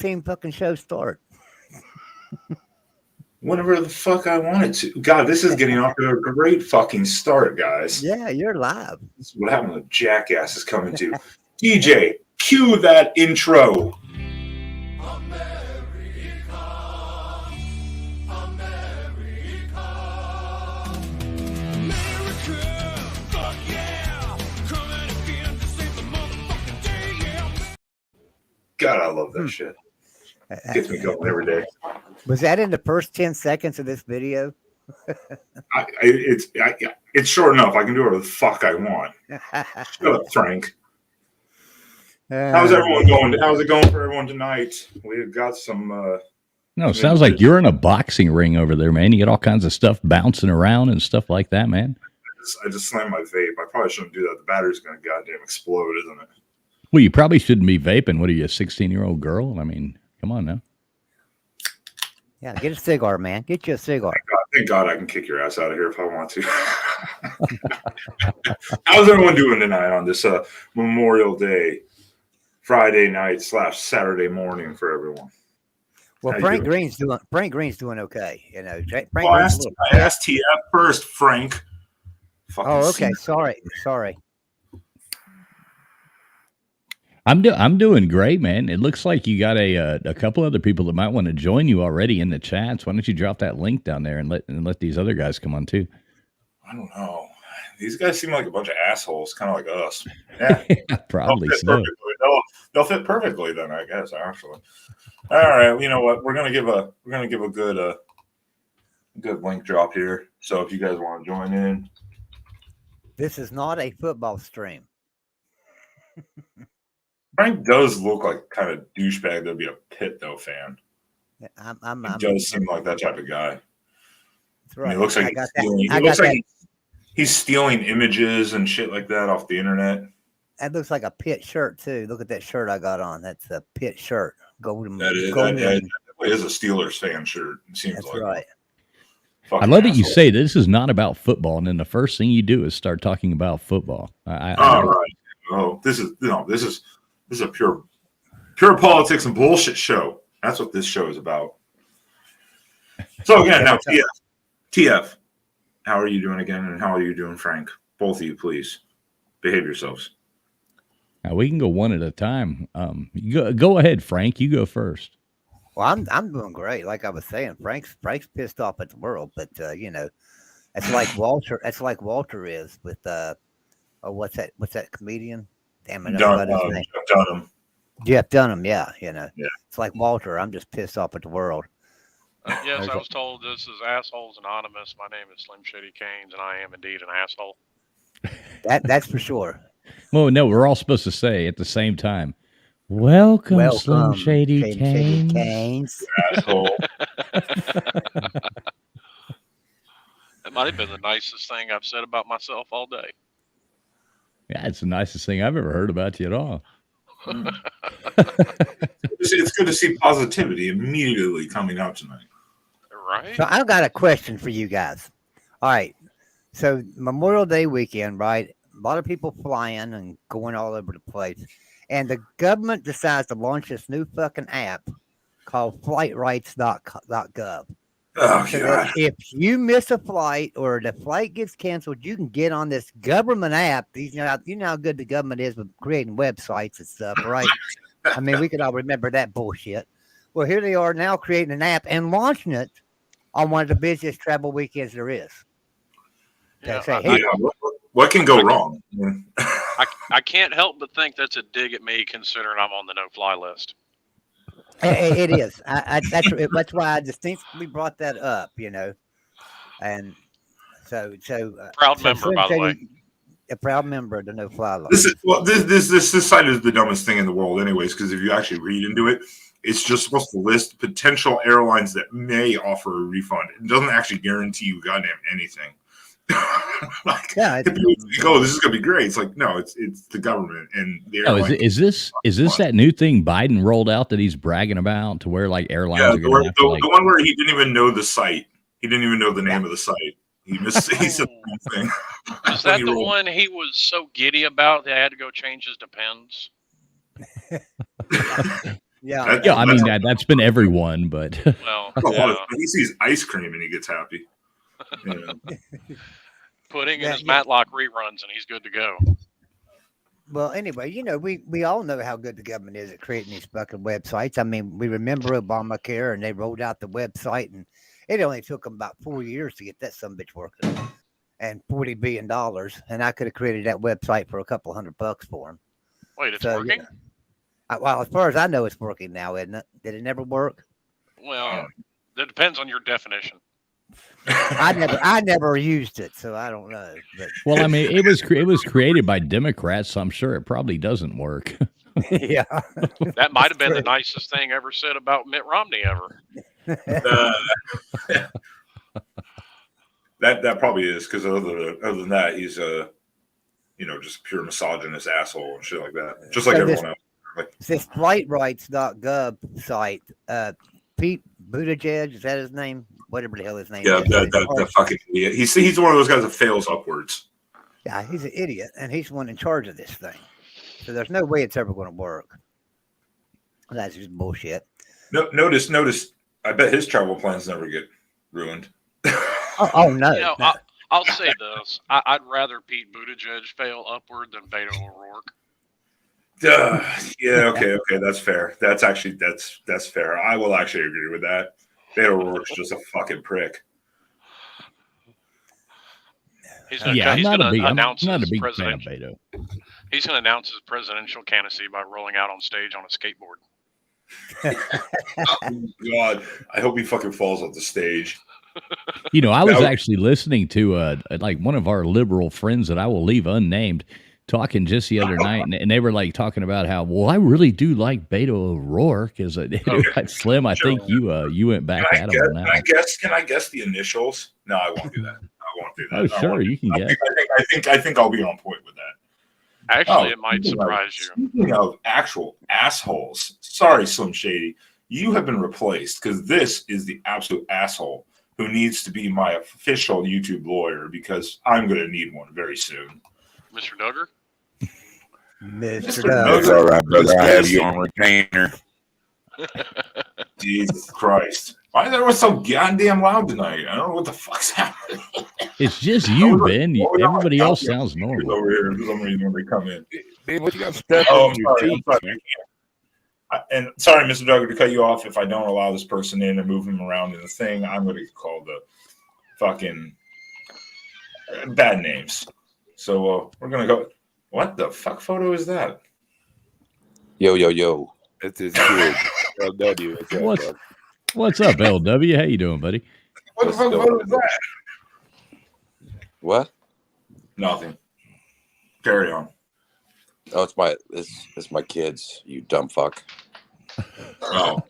14 fucking show start? Whenever the fuck I wanted to. God, this is getting off to a great fucking start, guys. Yeah, you're live. This is what happened to Jackass is coming to. DJ, cue that intro. God, I love that shit. Gets me going every day. Was that in the first 10 seconds of this video? It's short enough. I can do whatever the fuck I want. Shut up, Frank. How's everyone going? How's it going for everyone tonight? We've got some... No, it sounds like you're in a boxing ring over there, man. You get all kinds of stuff bouncing around and stuff like that, man. I just slammed my vape. I probably shouldn't do that. The battery's going to goddamn explode, isn't it? Well, you probably shouldn't be vaping. What are you, a 16-year-old girl? I mean, come on now. Yeah, get a cigar, man. Get you a cigar. Thank God I can kick your ass out of here if I want to. How's everyone doing tonight on this Memorial Day, Friday night / Saturday morning for everyone? Well, Frank Green's doing okay. You know, I asked TF first, Frank. Oh, okay. Sorry. I'm doing great, man. It looks like you got a couple other people that might want to join you already in the chats. Why don't you drop that link down there and let these other guys come on too? I don't know. These guys seem like a bunch of assholes, kind of like us. Yeah, probably so. They'll fit perfectly then, I guess. Actually, all right. You know what? We're gonna give a good link drop here. So if you guys want to join in, this is not a football stream. Frank does look like kind of douchebag. That'd be a Pitt though fan. He does seem like that type of guy. That's right. He looks like he's stealing images and shit like that off the internet. That looks like a Pitt shirt too. Look at that shirt I got on. That's a Pitt shirt. That is a Steelers fan shirt. It seems that's like. Right. I love that you say this is not about football, and then the first thing you do is start talking about football. All right. Oh, this is a pure politics and bullshit show. That's what this show is about. So again, now TF, how are you doing again, and how are you doing, Frank? Both of you, please behave yourselves. Now we can go one at a time. Go ahead, Frank. You go first. Well, I'm doing great. Like I was saying, Frank's pissed off at the world, but you know, it's like Walter. It's like Walter is with what's that comedian? Damn it, Dunham. Jeff Dunham, yeah, you know. Yeah. It's like Walter. I'm just pissed off at the world. Yes, I was told this is Assholes Anonymous. My name is Slim Shady Canes, and I am indeed an asshole. That's for sure. Well, no, we're all supposed to say at the same time, Welcome Slim Shady Canes. Asshole. That might have been the nicest thing I've said about myself all day. Yeah, it's the nicest thing I've ever heard about you at all. It's good to see positivity immediately coming out tonight. Right. So I've got a question for you guys. All right. So Memorial Day weekend, right? A lot of people flying and going all over the place. And the government decides to launch this new fucking app called flightrights.gov. Oh, so God. If you miss a flight or the flight gets canceled, you can get on this government app. You know how good the government is with creating websites and stuff, right? I mean, we could all remember that bullshit. Well, here they are now creating an app and launching it on one of the busiest travel weekends there is. What can go wrong? I can't help but think that's a dig at me, considering I'm on the no-fly list. It is. That's why I distinctly brought that up, you know. And so proud member, by the way. A proud member of the no-fly list. This site is the dumbest thing in the world, anyways. Because if you actually read into it, it's just supposed to list potential airlines that may offer a refund. It doesn't actually guarantee you goddamn anything. People think, oh, this is gonna be great. It's like, no, it's the government and the airline. Is this that new thing Biden rolled out that he's bragging about to where like airlines are going to the one where he didn't even know the site. He didn't even know the name of the site. He said the wrong thing. Is that the one he was so giddy about they had to go change his Depends? Yeah. Yeah, I mean that's been everyone, but Well, yeah. He sees ice cream and he gets happy. Yeah. Putting in Yeah, his yeah. Matlock reruns, and he's good to go. Well, anyway, we all know how good the government is at creating these fucking websites. I mean, we remember Obamacare, and they rolled out the website, and it only took them about 4 years to get that sumbitch working, and $40 billion. And I could have created that website for a couple $100 for them. Wait, it's So, working? Well, as far as I know, it's working now, isn't it? Did it never work? Well, that depends on your definition. I never used it, so I don't know. But well, I mean, it was created by Democrats, so I'm sure it probably doesn't work. yeah, That might have been the nicest thing ever said about Mitt Romney ever. That probably is, because other than that, he's just a pure misogynist asshole and shit like that, just like everyone else. This flightrights.gov site, Pete Buttigieg, is that his name? Whatever the hell his name Yeah, is. that fucking idiot. He's one of those guys that fails upwards. Yeah, he's an idiot, and he's the one in charge of this thing. So there's no way it's ever going to work. That's just bullshit. No, notice. I bet his travel plans never get ruined. Oh no. You know, I'll say this: I'd rather Pete Buttigieg fail upward than Beto O'Rourke. Yeah, okay, that's fair. That's fair. I will actually agree with that. Beto O'Rourke's just a fucking prick. He's gonna announce his presidential. He's going to announce his presidential candidacy by rolling out on stage on a skateboard. Oh, God, I hope he fucking falls off the stage. You know, I was actually listening to like one of our liberal friends that I will leave unnamed talking just the other night, and they were like talking about how, well, I really do like Beto O'Rourke. Slim, I think you went back at him on that. Can I guess the initials? No, I won't do that. Oh, sure, you can guess. I think I'll be on point with that. Actually, it might surprise you. Speaking of actual assholes, sorry, Slim Shady, you have been replaced, because this is the absolute asshole who needs to be my official YouTube lawyer, because I'm going to need one very soon. Mr. Duggar? Mr. That's all right, brother. I have you on retainer. Jesus Christ. Why is everyone so goddamn loud tonight? I don't know what the fuck's happening. It's just you, Ben. Everybody else sounds normal. Over here for some reason when they come in. Ben, what you got stuck on your teeth? And sorry, Mr. Duggar, to cut you off. If I don't allow this person in and move him around in the thing, I'm going to call the fucking bad names. So we're going to go. What the fuck photo is that? Yo. That's his kid. LW. What's up, LW? How you doing, buddy? What the fuck photo is that? What? Nothing. Carry on. Oh, it's my kids, you dumb fuck. Oh.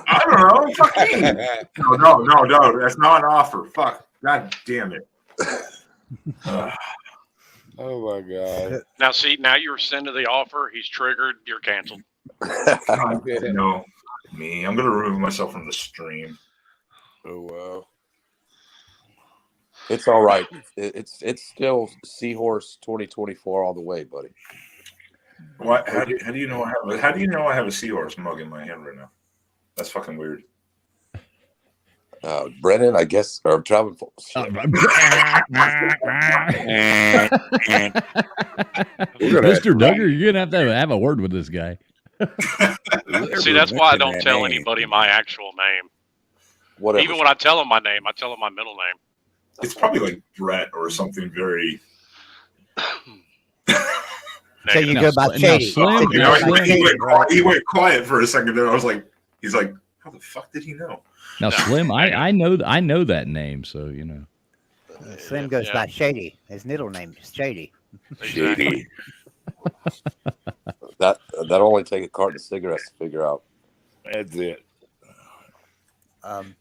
I don't know. Fuck me. No. That's not an offer. Fuck. God damn it. Oh my God. Now you rescinded the offer. He's triggered. You're canceled. No. Me. I'm going to remove myself from the stream. Oh wow. It's all right. It's still Seahorse 2024 all the way, buddy. What? How do you know I have a seahorse mug in my hand right now? That's fucking weird. Brennan, I guess, or Travis. Mr. Duggar, you're gonna have a word with this guy. See, that's why I don't tell anybody my actual name. Whatever. Even when I tell them my name, I tell them my middle name. It's probably like Brett or something very. So you go by Shady. He went quiet for a second there. He's like, how the fuck did he know? Now, Slim, I know that name, so you know. Slim goes by Shady. His middle name is Shady. Shady. that only take a carton of cigarettes to figure out. That's it.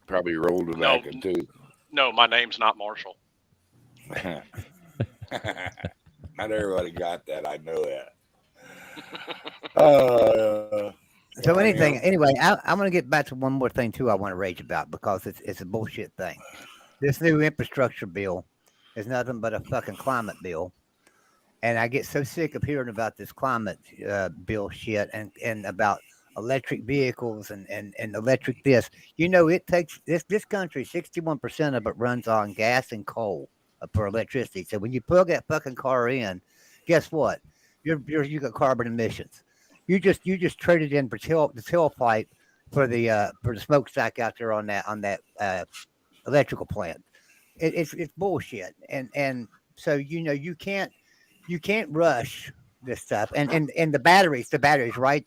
Probably rolled it back too. No, my name's not Marshall. Not everybody got that. I know that. So anyway, I'm going to get back to one more thing too. I want to rage about, because it's a bullshit thing. This new infrastructure bill is nothing but a fucking climate bill, and I get so sick of hearing about this climate bill shit and about electric vehicles and electric this. You know, it takes this country 61% of it runs on gas and coal for electricity. So when you plug that fucking car in, guess what? You got carbon emissions. You just traded in for the tailpipe for the smokestack out there on that electrical plant. It's bullshit. And so you can't rush this stuff. And the batteries, right?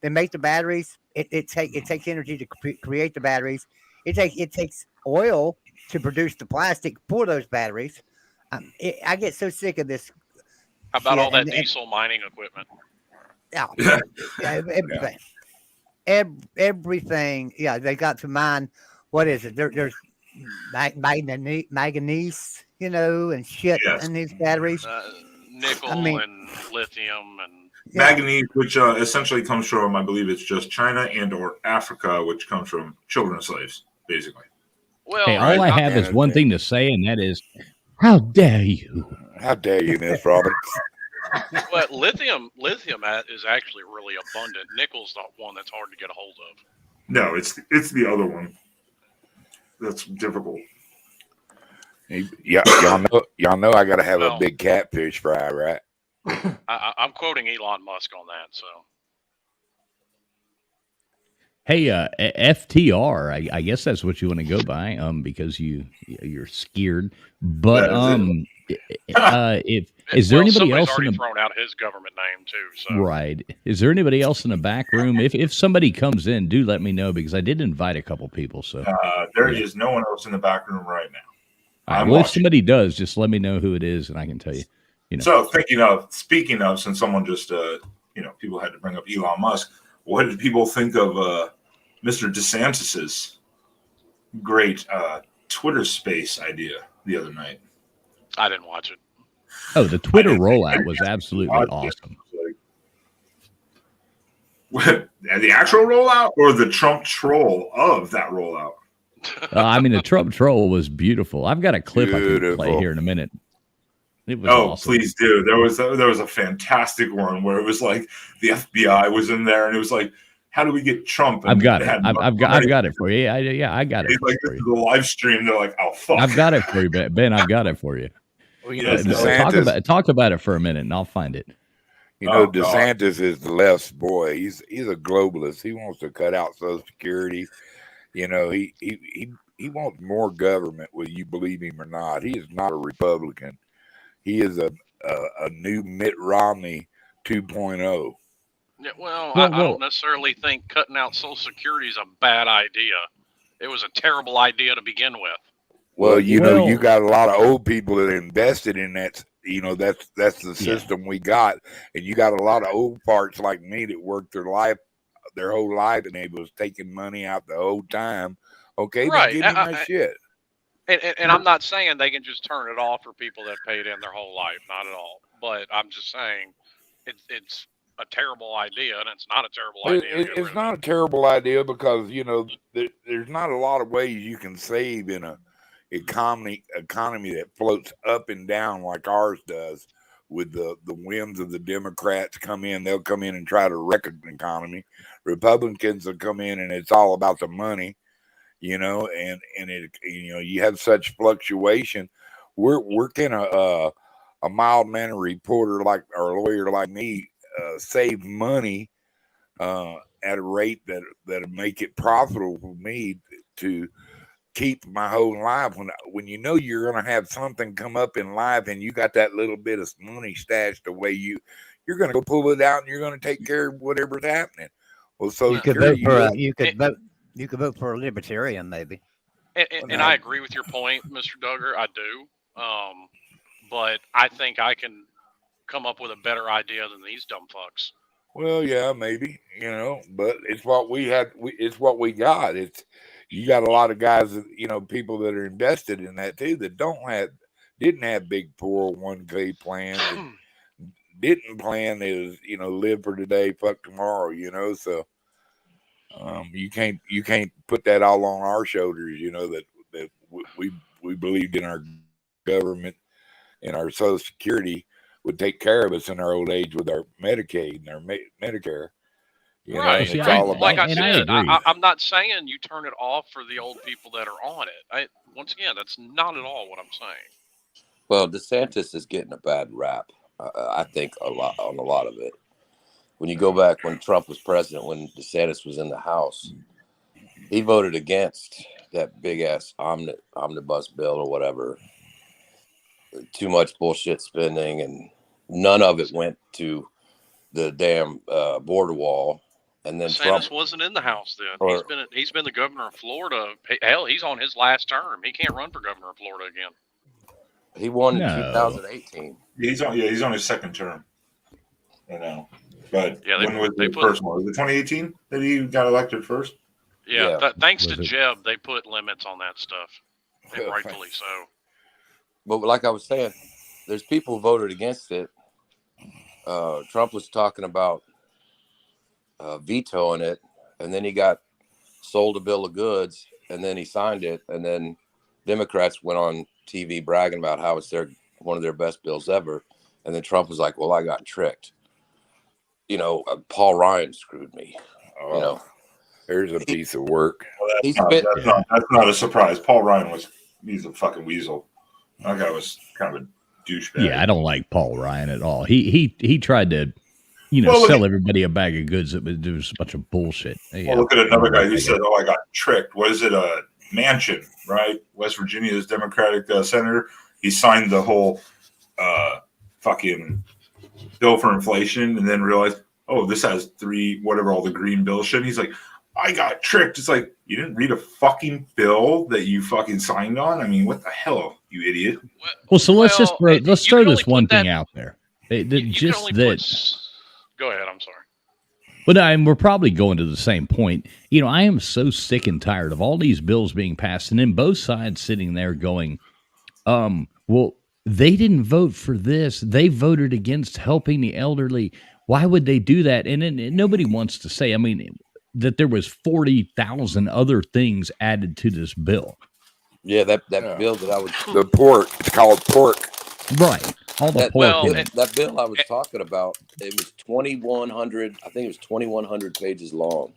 They make the batteries. It takes energy to create the batteries. It takes oil to produce the plastic for those batteries. I get so sick of this. How about all that diesel mining equipment? Yeah, everything. Everything. Yeah, they got to mine. What is it? There's manganese, and shit in these batteries. Nickel and lithium and manganese, which essentially comes from, I believe it's just China and or Africa, which comes from children of slaves, basically. Well, hey, all I have is one thing to say, and that is, how dare you? How dare you, Miss Roberts? But lithium is actually really abundant. Nickel's the one that's hard to get a hold of. No, it's the other one that's difficult. Yeah, y'all know I got to have a big catfish fry, right? I'm quoting Elon Musk on that. So, hey, FTR, I guess that's what you want to go by, because you're scared. But is there anybody else already thrown out his government name too? So right, is there anybody else in the back room? If somebody comes in, do let me know, because I did invite a couple people. So there is no one else in the back room right now. Well, if somebody does, just let me know who it is, and I can tell you. So speaking of, since someone just people had to bring up Elon Musk. What did people think of Mr. DeSantis's great Twitter space idea the other night? I didn't watch it. Oh, the Twitter rollout was absolutely awesome. The actual rollout or the Trump troll of that rollout? I mean, the Trump troll was beautiful. I've got a clip I can play here in a minute. It was awesome. Please do. There was a fantastic one where it was like the FBI was in there, and it was like, how do we get Trump? And I've got it. I've got it for you. I got it. It's like, this is a live stream. They're like, oh fuck. I've got it for you, Ben. I've got it for you. Well, talk about it for a minute, and I'll find it. DeSantis is the left's boy. He's a globalist. He wants to cut out Social Security. He wants more government, whether you believe him or not. He is not a Republican. He is a new Mitt Romney 2.0. Yeah, I don't necessarily think cutting out Social Security is a bad idea. It was a terrible idea to begin with. Well, you got a lot of old people that invested in that. That's the system we got, and you got a lot of old parts like me that worked their whole life, and they was taking money out the whole time. Okay, right? Give me my shit. And I'm not saying they can just turn it off for people that paid in their whole life, not at all. But I'm just saying it's a terrible idea, and it's not a terrible idea. It's not a terrible idea because there's not a lot of ways you can save in a economy that floats up and down like ours does. With the whims of the Democrats they'll come in and try to wreck an economy. Republicans will come in and it's all about the money. And it, you have such fluctuation. We're kind of a mild-mannered reporter like or lawyer like me save money at a rate that'll make it profitable for me to keep my whole life. When you're going to have something come up in life and you got that little bit of money stashed away, you're going to go pull it out and you're going to take care of whatever's happening. Well, so you could vote for you could vote for a libertarian, maybe. And I agree with your point, Mr. Duggar. I do. But I think I can come up with a better idea than these dumb fucks. Well, yeah, maybe, but it's what we had. It's what we got. You got a lot of guys, people that are invested in that too, that didn't have big 401k plans, and didn't plan is, live for today, fuck tomorrow, so. You can't put that all on our shoulders, that we believed in our government and our Social Security would take care of us in our old age with our Medicaid and our Medicare. You know, Right. it's I- all about. Like I and I said, agree. I'm not saying you turn it off for the old people that are on it. Once again, that's not at all what I'm saying. Well, DeSantis is getting a bad rap. I think a lot on a lot of it. When you go back when Trump was president, when DeSantis was in the House, he voted against that big ass omnibus bill or whatever. Too much bullshit spending, and none of it went to the damn border wall. And then DeSantis Trump wasn't in the House then. Or- He's been the governor of Florida. Hell, he's on his last term. He can't run for governor of Florida again. he won in No. 2018. He's on his second term. You know, but Yeah, when was they the put- first one? Was it 2018 that he got elected first? Yeah, Yeah. thanks to Was it- Jeb, they put limits on that stuff, and Yeah, rightfully so. But like I was saying, there's people who voted against it. Trump was talking about vetoing it, and then he got sold a bill of goods, and then he signed it, and then Democrats went on TV bragging about how it's one of their best bills ever, and then Trump was like, "Well, I got tricked. You know, Paul Ryan screwed me." Oh, You know, here's a piece of work. he's No, been that's not a surprise. Paul Ryan he's a fucking weasel. That guy was kind of a douchebag. Yeah, I don't like Paul Ryan at all. He tried to, Well, look sell at- everybody a bag of goods. It was a bunch of bullshit. Well, look at another guy who said, "Oh, I got tricked." What is it? A Manchin, right? West Virginia's Democratic senator. He signed the whole fucking bill for inflation, and then realized, oh, this has all the green bill shit. And he's like, I got tricked. It's like, you didn't read a fucking bill that you fucking signed on. I mean, what the hell, you idiot? Well, so let's Well, throw you can only this one put that- thing out there. You can Just only that. Go ahead. I'm sorry. But we're probably going to the same point. I am so sick and tired of all these bills being passed, and then both sides sitting there going, well, they didn't vote for this. They voted against helping the elderly. Why would they do that? And then nobody wants to say, that there was 40,000 other things added to this bill. that Yeah. bill that I was The pork. It's called pork. Right. All the that, pork. well, in it. that bill I was talking about. It was 2,100. I think it was 2,100 pages long.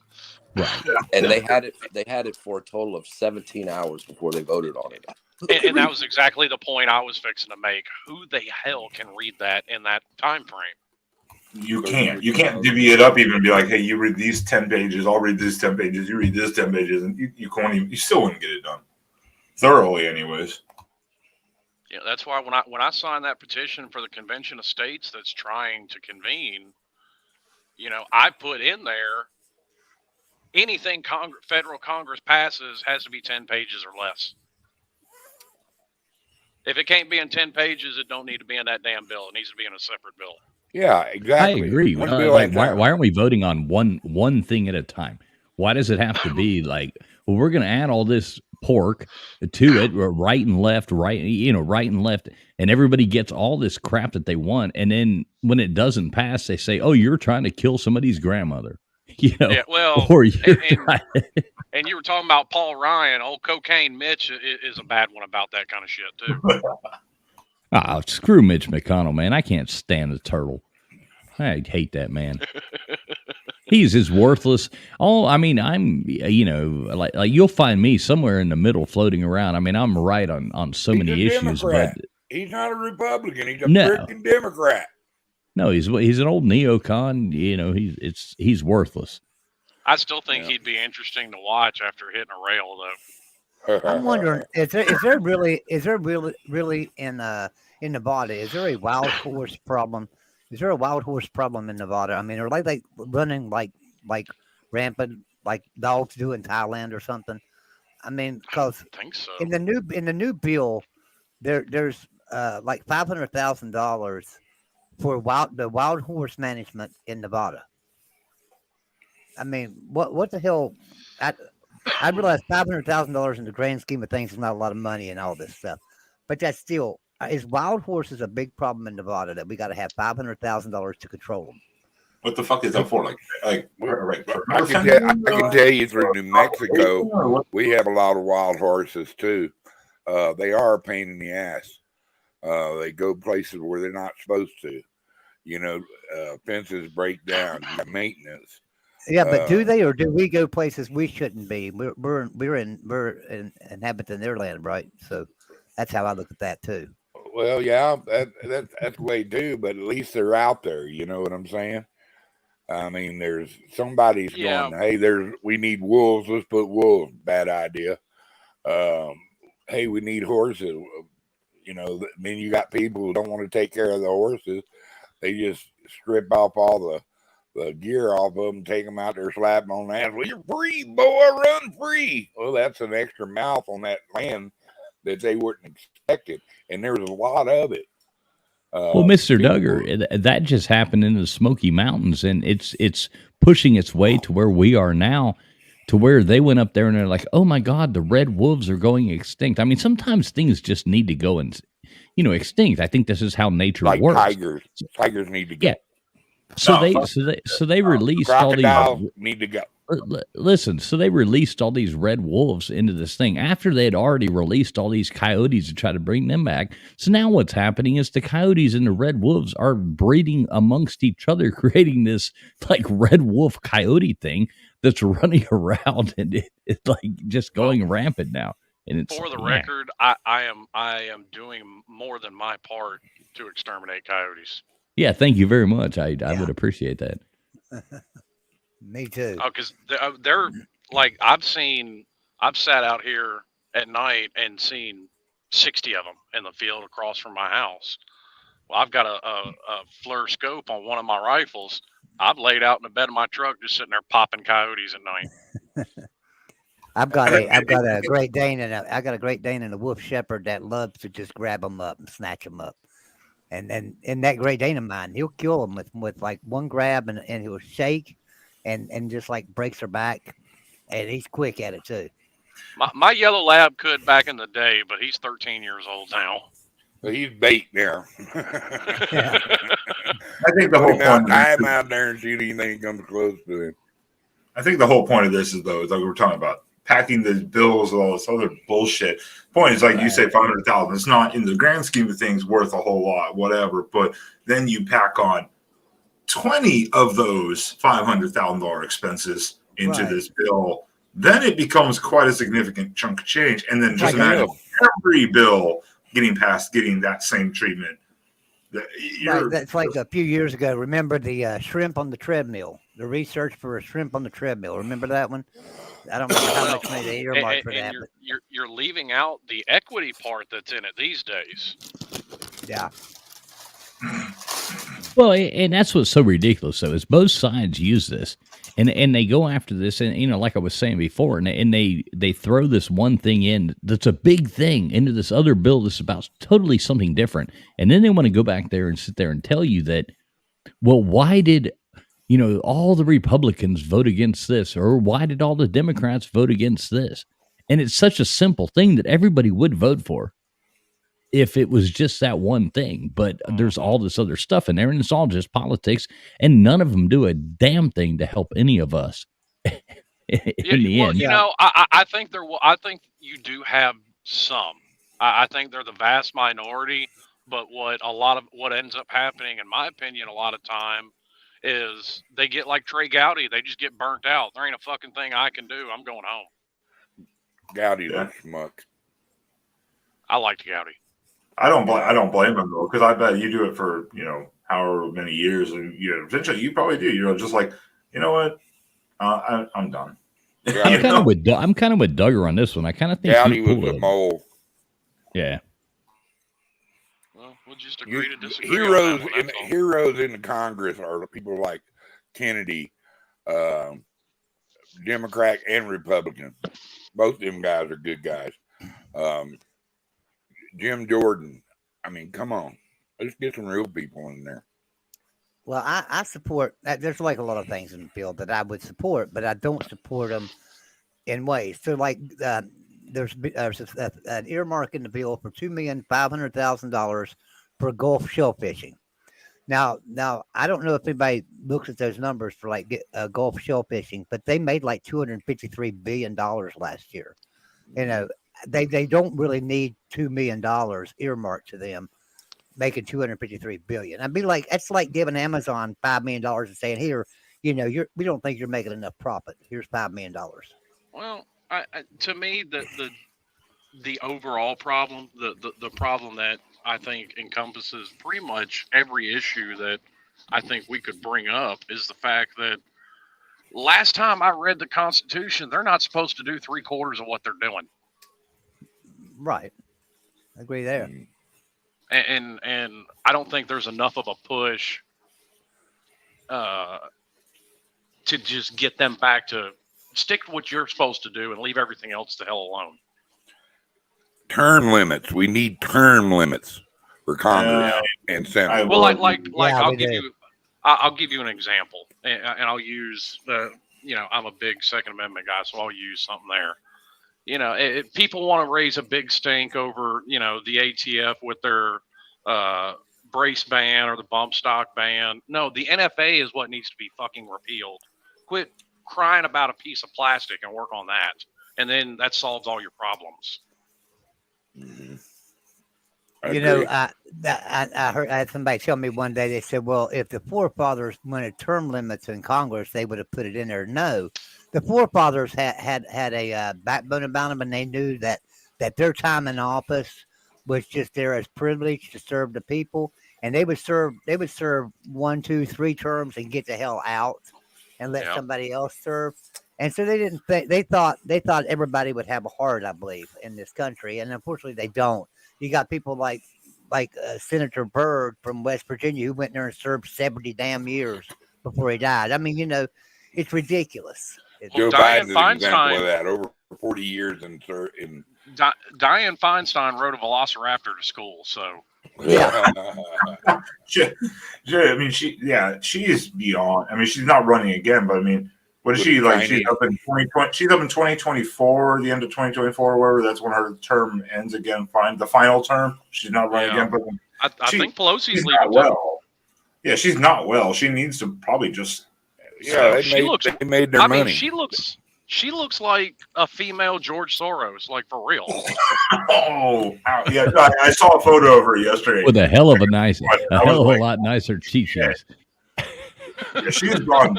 Right. And they had it for a total of 17 hours before they voted on it. And that was exactly the point I was fixing to make. Who the hell can read that in that time frame? You can't divvy it up even and be like, hey, you read these 10 pages, I'll read these 10 pages, you read this 10 pages, and you still wouldn't get it done thoroughly anyways. Yeah, that's why when I signed that petition for the Convention of States that's trying to convene, I put in there anything federal Congress passes has to be 10 pages or less. If it can't be in 10 pages, it don't need to be in that damn bill. It needs to be in a separate bill. Yeah, I exactly. agree. One Like, bill at a why time. aren't we voting on one thing at a time? Why does it have to be like, well, we're going to add all this pork to it, right and left, right and left, and everybody gets all this crap that they want, and then when it doesn't pass, they say, "Oh, you're trying to kill somebody's grandmother," Yeah, well, or you're and you were talking about Paul Ryan. Old Cocaine Mitch is a bad one about that kind of shit too. screw Mitch McConnell, man. I can't stand the turtle. I hate that man. He's as worthless. I'm, like you'll find me somewhere in the middle floating around. I'm right on so He's many a issues, Democrat. but He's not a Republican. He's a No. freaking Democrat. no, he's an old neocon. He's worthless. I still think Yeah. he'd be interesting to watch after hitting a rail, though. I'm wondering, is there really in Nevada? Is there a wild horse problem? Is there a wild horse problem in Nevada? Are they like running like rampant like dogs do in Thailand or something? Because I think so. in the new bill, there's like $500,000 for the wild horse management in Nevada. What the hell? I realize $500,000 in the grand scheme of things is not a lot of money and all this stuff, but that's still is wild horses a big problem in Nevada that we got to have $500,000 to control them. What the fuck is that for? Like I can tell you through New Mexico, we have a lot of wild horses too. They are a pain in the ass. They go places where they're not supposed to. Fences break down, maintenance. Yeah, but do they, or do we go places we shouldn't be? We're inhabiting their land, right? So that's how I look at that too. Well, yeah, that's the way too. But at least they're out there. You know what I'm saying? I mean, there's somebody's Yeah. going. Hey, we need wolves. Let's put wolves. Bad idea. Hey, we need horses. You know, then you got people who don't want to take care of the horses. They just strip off all the gear off of them, take them out there, slap them on the ass. Well, you're free, boy, run free. Well, that's an extra mouth on that land that they weren't expecting, and there's a lot of it. Well, Mr. Duggar, that just happened in the Smoky Mountains, and it's pushing its way to where we are now, to where they went up there and they're like, oh my God, the red wolves are going extinct. I mean, sometimes things just need to go and, extinct. I think this is how nature like works. Tigers need to go. Yeah. So they released all these. Need to go. Listen, so they released all these red wolves into this thing after they had already released all these coyotes to try to bring them back. So now what's happening is the coyotes and the red wolves are breeding amongst each other, creating this like red wolf coyote thing that's running around, and it's like just going rampant now. And it's, for the record, I am doing more than my part to exterminate coyotes. Yeah, thank you very much. I would appreciate that. Me too. Oh, because they're like, I've sat out here at night and seen 60 of them in the field across from my house. Well, I've got a FLIR scope on one of my rifles. I've laid out in the bed of my truck just sitting there popping coyotes at night. I've got a Great Dane and a Wolf Shepherd that loves to just grab them up and snatch them up. And then in that Great Dane of mine, he'll kill them with like one grab, and he'll shake and just like breaks her back. And he's quick at it too. My yellow lab could back in the day, but he's 13 years old now. So he's bait now. I think the whole point. Tie him out there and shoot anything that comes close to him. I think the whole point of this is like we're talking about packing the bills and all this other bullshit. Point is, like you say, 500,000. It's not in the grand scheme of things worth a whole lot, whatever. But then you pack on 20 of those $500,000 expenses into this bill. Then it becomes quite a significant chunk of change. And then just imagine every bill getting that same treatment. That's like a few years ago. Remember the shrimp on the treadmill? The research for a shrimp on the treadmill. Remember that one? I don't remember how much money they earmarked for that. You're leaving out the equity part that's in it these days. Yeah. Well, and that's what's so ridiculous. So is both sides use this, and they go after this, and like I was saying before, and they throw this one thing in that's a big thing into this other bill that's about totally something different, and then they want to go back there and sit there and tell you that, well, why did all the Republicans vote against this, or why did all the Democrats vote against this? And it's such a simple thing that everybody would vote for if it was just that one thing. But there's all this other stuff in there, and it's all just politics, and none of them do a damn thing to help any of us. in the end. I think I think you do have some. I think they're the vast minority, but what ends up happening, in my opinion, a lot of time, is they get like Trey Gowdy. They just get burnt out. There ain't a fucking thing I can do. I'm going home. Gowdy, that schmuck. I liked Gowdy. I don't blame him though, because I bet you do it for however many years, and eventually you probably do. You're just like, you know what, I'm done. Yeah, I'm kind of with Duggar on this one. I kind of think Gowdy was a mole. Yeah. Well, we'll just agree to disagree. Heroes in the Congress are people like Kennedy, Democrat and Republican. Both of them guys are good guys. Jim Jordan. I mean, come on. Let's get some real people in there. Well, I support that. There's like a lot of things in the bill that I would support, but I don't support them in ways. So like there's an earmark in the bill for $2,500,000 for Gulf shell fishing. Now I don't know if anybody looks at those numbers for like Gulf shell fishing, but they made like $253 billion last year. They don't really need $2 million earmarked to them, making $253 billion. I'd be like, that's like giving Amazon $5 million and saying, here, we don't think you're making enough profit. Here's $5 million. Well, to me, the overall problem, the problem that I think encompasses pretty much every issue that I think we could bring up is the fact that last time I read the Constitution, they're not supposed to do 3/4 of what they're doing. Right. I agree there. And I don't think there's enough of a push to just get them back to stick to what you're supposed to do and leave everything else the hell alone. Term limits. We need term limits for Congress and Senate. Well, like Yeah, I'll give you an example, and I'll use I'm a big Second Amendment guy, so I'll use something there. People want to raise a big stink over the ATF with their brace ban or the bump stock ban. No, the NFA is what needs to be fucking repealed. Quit crying about a piece of plastic and work on that, and then that solves all your problems. I had somebody tell me one day, they said, well, if the forefathers wanted term limits in Congress, they would have put it in there. No, the forefathers had a backbone about them, and they knew that their time in office was just there as privilege to serve the people. And they would serve 1, 2, 3 terms and get the hell out and let somebody else serve. And so they didn't think, they thought everybody would have a heart, I believe, in this country. And unfortunately they don't. You got people like Senator Byrd from West Virginia who went there and served 70 damn years before he died. I mean, it's ridiculous. Joe Biden is an example of that. Over 40 years in Dianne Feinstein rode a Velociraptor to school, so yeah. I mean, she is beyond. I mean, she's not running again, but I mean, what is she like? She's up in 2020. She's up in 2024, the end of 2024, or whatever. That's when her term ends again. The final term. She's not running again. But I think Pelosi's leaving. Not well. Yeah, she's not well. She needs to probably just. Yeah, they made their money. I mean, she looks like a female George Soros, like for real. Yeah, I saw a photo of her yesterday with a hell of a lot nicer cheeks. Yeah, she has gone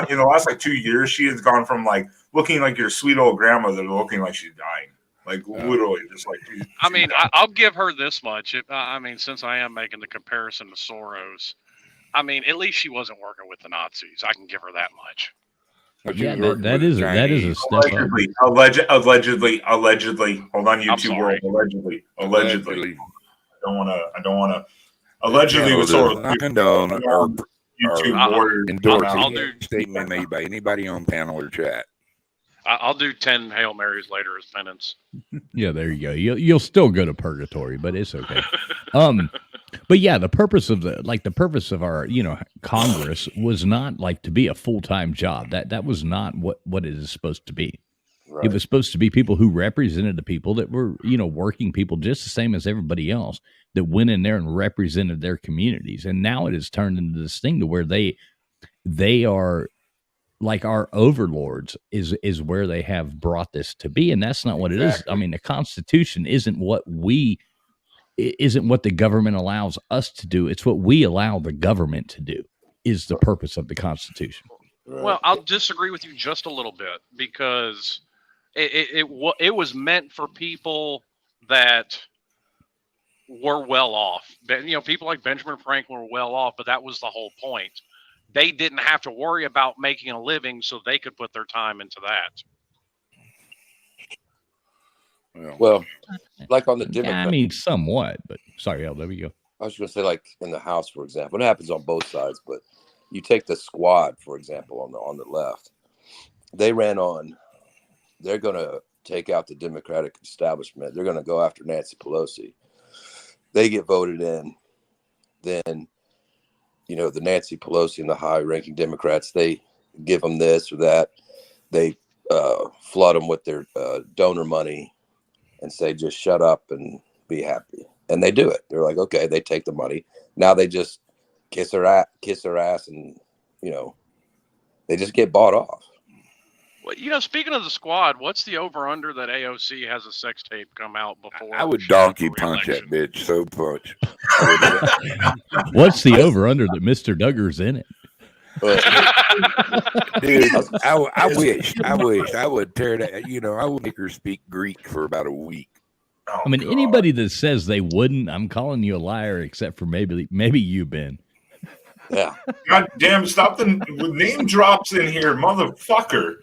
in the last 2 years. She has gone from looking like your sweet old grandmother to looking like she's dying. Literally, just like. I mean, I'll give her this much. Since I am making the comparison to Soros, I mean, at least she wasn't working with the Nazis. I can give her that much. Yeah, that is a step allegedly. Hold on, YouTube world. Allegedly. I don't want to. Allegedly was not condone or YouTube board endorsing statement made by anybody on panel or chat. I'll do 10 Hail Marys later as penance. Yeah, there you go. You'll still go to purgatory, but it's okay. But yeah, the purpose of our Congress was not to be a full-time job. That was not what it is supposed to be. Right. It was supposed to be people who represented the people that were working people just the same as everybody else that went in there and represented their communities. And now it has turned into this thing to where they are like our overlords is where they have brought this to be. And that's not what it is. I mean, the Constitution isn't what the government allows us to do. It's what we allow the government to do is the purpose of the Constitution. Right. Well, I'll disagree with you just a little bit because it was meant for people that were well off. People like Benjamin Franklin were well off, but that was the whole point. They didn't have to worry about making a living, so they could put their time into that. Well, like on the Democrat. I mean, somewhat, but sorry, there we go. I was going to say, like in the House, for example, it happens on both sides, but you take the squad, for example, on the left. They ran on. They're going to take out the Democratic establishment. They're going to go after Nancy Pelosi. They get voted in. Then, the Nancy Pelosi and the high-ranking Democrats, they give them this or that. They flood them with their donor money and say, just shut up and be happy. And they do it. They're like, okay, they take the money. Now they just kiss her ass and, they just get bought off. Well, speaking of the squad, what's the over-under that AOC has a sex tape come out before? I would donkey punch that bitch so much. What's the over-under that Mr. Duggar's in it? But Dude, I wish I would tear that. You know, I would make her speak Greek for about a week. Oh, I mean, God. anybody that says they wouldn't, I'm calling you a liar, except for maybe you, Ben. yeah, God damn, stop the name drops in here, motherfucker.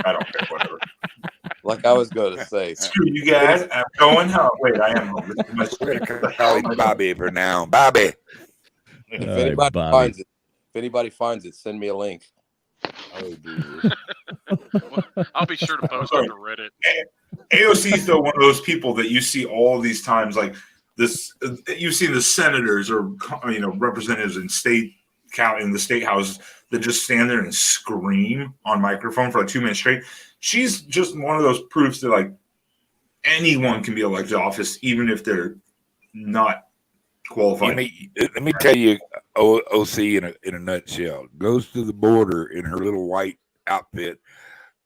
I don't care, whatever. like I was going to say, Screw you guys. I'm going home. Wait, I am. We're gonna call him Bobby for now. Bobby. if All right, anybody Bobby. finds it, send me a link. I would do I'll be sure to post it to Reddit. AOC is though one of those people that you see all these times, like this. You see the senators or representatives in in the state houses that just stand there and scream on microphone for like 2 minutes straight. She's just one of those proofs that like anyone can be elected to office, even if they're not qualified. Let me tell you, OC in a nutshell. Goes to the border in her little white outfit,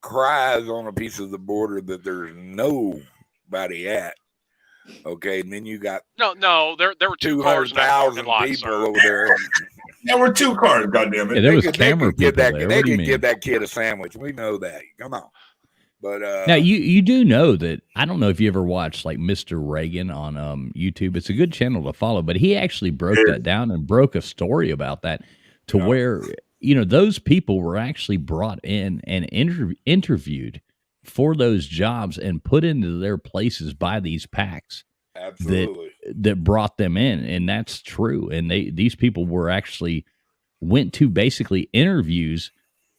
cries on a piece of the border that there's nobody at. Okay, and then you got No, there were 200,000 people over there. There were 2 cars, goddammit. Yeah, there was camera people there. They What do you can mean? give that kid a sandwich. We know that. Come on. But Now you do know that I don't know if you ever watched like Mr. Reagan on YouTube. It's a good channel to follow, but he actually broke that down and broke a story about that to where those people were actually brought in and interviewed for those jobs and put into their places by these PACs absolutely. that brought them in, and that's true. And these people were actually went to basically interviews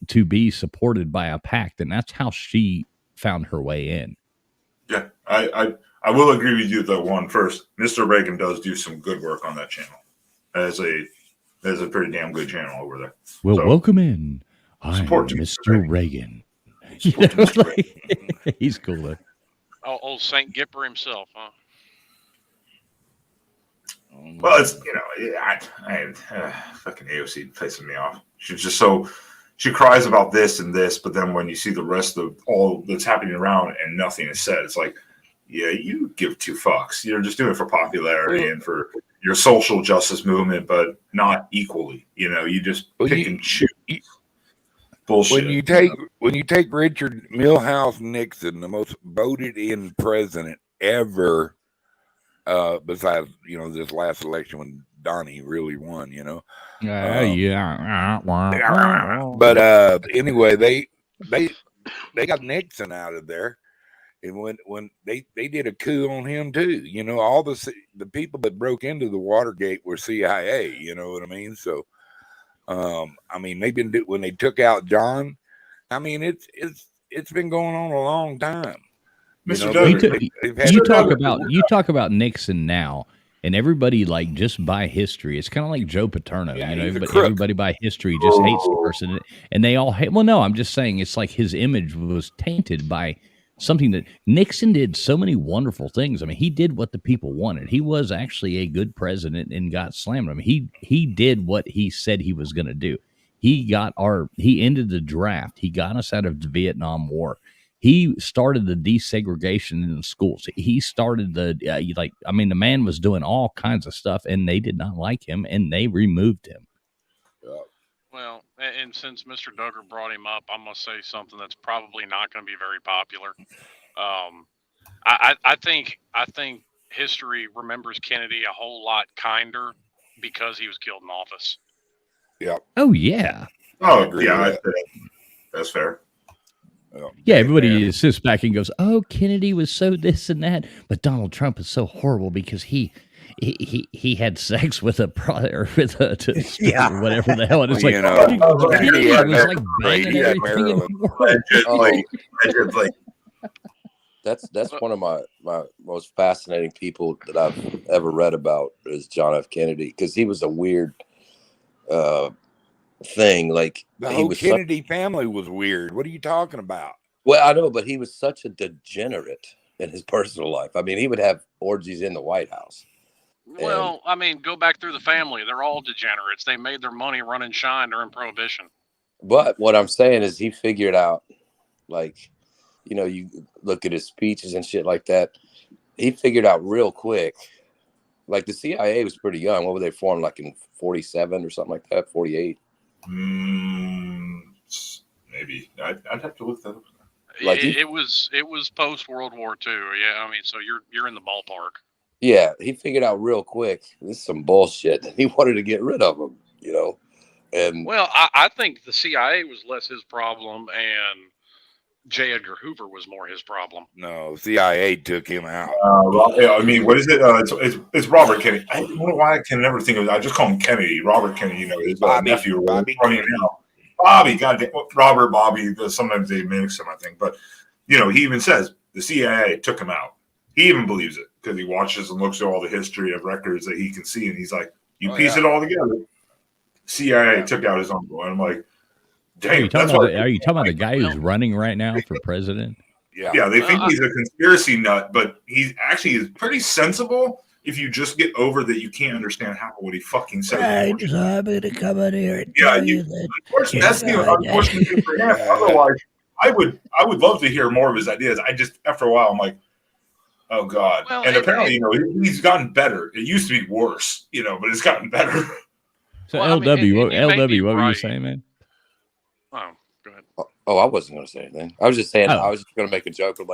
to be supported by a PAC, and that's how she found her way in. Yeah, I will agree with you though. One first, Mr. Reagan does do some good work on that channel. As a pretty damn good channel over there. Well, So, welcome in. I'm support Mr. Reagan. support Mr. Reagan. He's cool though. Oh, old Saint Gipper himself, huh? Well, it's fucking AOC pissing me off. She's just she cries about this and this, but then when you see the rest of all that's happening around and nothing is said, it's like, yeah, you give 2 fucks. You're just doing it for popularity and for your social justice movement, but not equally. You just pick and choose. Bullshit. When you take Richard Milhouse Nixon, the most voted in president ever, besides this last election when Donnie really won, But anyway, they got Nixon out of there, and when they did a coup on him too, all the people that broke into the Watergate were CIA. You know what I mean? So, they've been when they took out John. I mean, it's been going on a long time. Mr. Duggar, You talk about Nixon now, and everybody like just by history. It's kind of like Joe Paterno, he's a crook. everybody by history just hates the person, and they all hate. Well, no, I'm just saying it's like his image was tainted by something that Nixon did so many wonderful things. I mean, he did what the people wanted. He was actually a good president and got slammed. I mean, he did what he said he was going to do. He ended the draft. He got us out of the Vietnam War. He started the desegregation in the schools. He started the man was doing all kinds of stuff, and they did not like him, and they removed him. Well, and since Mr. Duggar brought him up, I'm going to say something that's probably not going to be very popular. I think history remembers Kennedy a whole lot kinder because he was killed in office. Yeah. Oh yeah. Oh yeah, that's fair. Yeah, everybody sits back and goes, "Oh, Kennedy was so this and that," but Donald Trump is so horrible because he had sex with a or whatever the hell. And it's like, Kennedy was like banging everything in the world. That's one of my most fascinating people that I've ever read about is John F. Kennedy, because he was a weird thing. Like the whole Kennedy family was weird. What are you talking about? Well, I know, but he was such a degenerate in his personal life. I mean, he would have orgies in the White House. Well, I mean, go back through the family. They're all degenerates. They made their money running shine during Prohibition. But what I'm saying is he figured out, like, you look at his speeches and shit like that. He figured out real quick. Like the CIA was pretty young. What were they formed, like in 47 or something like that? 48? Maybe I'd have to look that up. Like it was post World War II. Yeah, I mean, so you're in the ballpark. Yeah, he figured out real quick this is some bullshit, and he wanted to get rid of them. And Well, I think the CIA was less his problem, and J. Edgar Hoover was more his problem. No, CIA took him out. I mean, what is it? It's Robert Kennedy. I don't know why I can never think of it. I just call him Kennedy. Robert Kennedy, his nephew. Bobby, goddamn, Robert, Bobby. Sometimes they mix him, I think. But he even says the CIA took him out. He even believes it because he watches and looks at all the history of records that he can see, and he's like, "You piece it all together." CIA took out his uncle, and I'm like, "Dang!" Are you talking about the guy who's running right now for president? Yeah, they think he's a conspiracy nut, but he's actually is pretty sensible. If you just get over that, you can't understand what he fucking says. I just happened to come in here and that's the unfortunate thing for him. Otherwise, I would love to hear more of his ideas. I just after a while, I'm like, oh god. Well, and apparently, he's gotten better. It used to be worse, but it's gotten better. So Well, LW, what were you right. saying, man? Oh, go ahead. Oh, I wasn't going to say anything. I was just saying. I was just going to make a joke of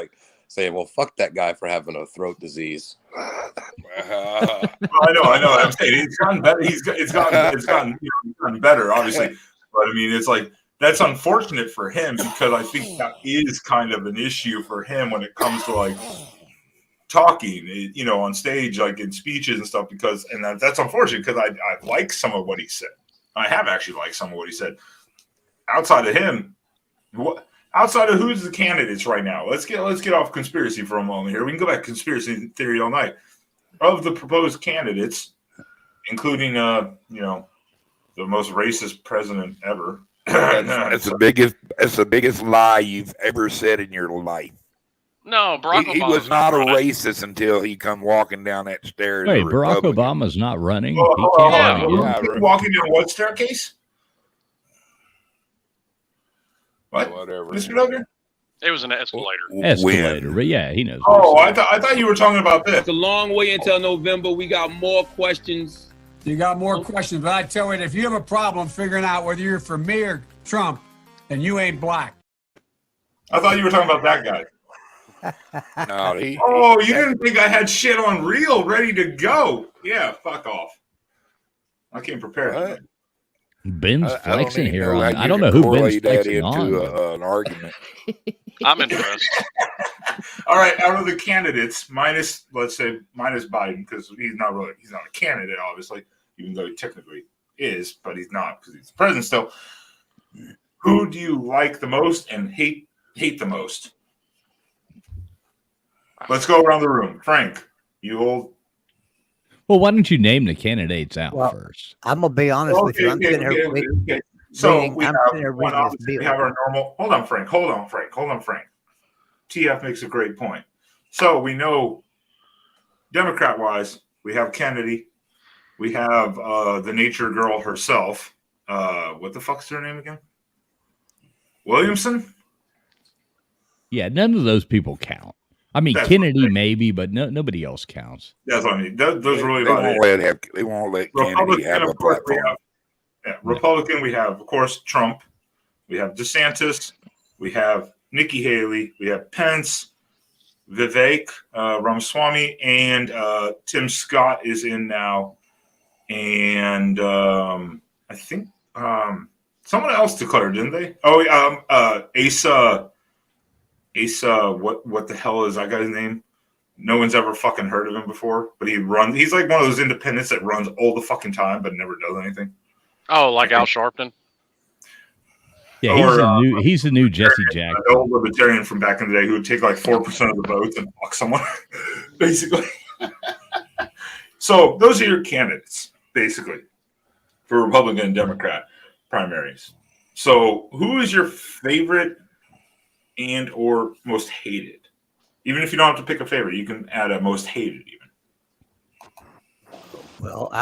saying, "Well, fuck that guy for having a throat disease." I know. I'm saying it's gotten better. It's gotten better, obviously. But I mean, it's like that's unfortunate for him because I think that is kind of an issue for him when it comes to talking, on stage, in speeches and stuff. That's unfortunate because I like some of what he said. I have actually liked some of what he said. Outside of him, outside of who's the candidates right now? Let's get off conspiracy for a moment here. We can go back to conspiracy theory all night. Of the proposed candidates, including the most racist president ever. That's the biggest lie you've ever said in your life. No, Barack Obama. He was not a racist until he come walking down that stairs. Wait, Barack Obama's not running. He can't walking down what staircase? What? Whatever. Mr. Duggar? It was an escalator. Escalator, but yeah, he knows. Oh, I thought you were talking about this. It's a long way until November. We got more questions. You got more questions, but I tell you, if you have a problem figuring out whether you're for me or Trump, then you ain't black. I thought you were talking about that guy. No, you didn't think I had shit on reel ready to go? Yeah, fuck off. I came prepared. Ben's flexing here. I don't know who Ben's flexing on. An argument. I'm impressed. All right, out of the candidates, minus Biden, because he's not a candidate, obviously, even though he technically is, but he's not because he's the president still. Who do you like the most and hate the most? Let's go around the room. Frank, you hold. Well, why don't you name the candidates out first? I'm gonna be honest with you. I'm sitting here. Okay. So we have our normal. Hold on, Frank. TF makes a great point. So we know, Democrat-wise, we have Kennedy. We have the nature girl herself. What the fuck's her name again? Williamson? Yeah, none of those people count. I mean, Kennedy maybe, but nobody else counts. That's what I mean. Those really they won't let Kennedy have a platform. Republican, we have, of course, Trump. We have DeSantis. We have Nikki Haley. We have Pence, Vivek Ramaswamy, and Tim Scott is in now. And I think someone else declared, didn't they? Oh, Asa, what the hell is that guy's name? No one's ever fucking heard of him before, but he's like one of those independents that runs all the fucking time but never does anything. Oh, like Al Sharpton? Yeah, he's the new Jesse Jackson. The old libertarian from back in the day who would take like 4% of the votes and fuck someone, basically. So those are your candidates, basically, for Republican and Democrat primaries. So who is your favorite and or most hated? Even if you don't have to pick a favorite, you can add a most hated even. Well,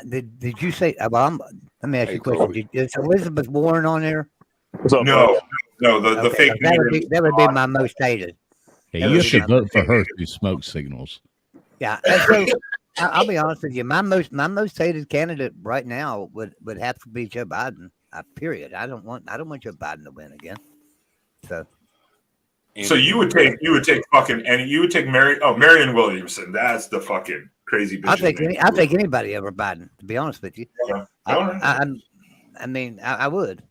did you say? Well, let me ask you a question. Is Elizabeth Warren on there? No, the fake. That would be my most hated. Yeah, you have to vote for her through smoke signals. Yeah, so I'll be honest with you. My most hated candidate right now would have to be Joe Biden. Period. I don't want Joe Biden to win again. So you would take fucking and you would take Marion Williamson. That's the fucking crazy bitch. I'll take anybody over Biden. To be honest with you, Yeah. I would,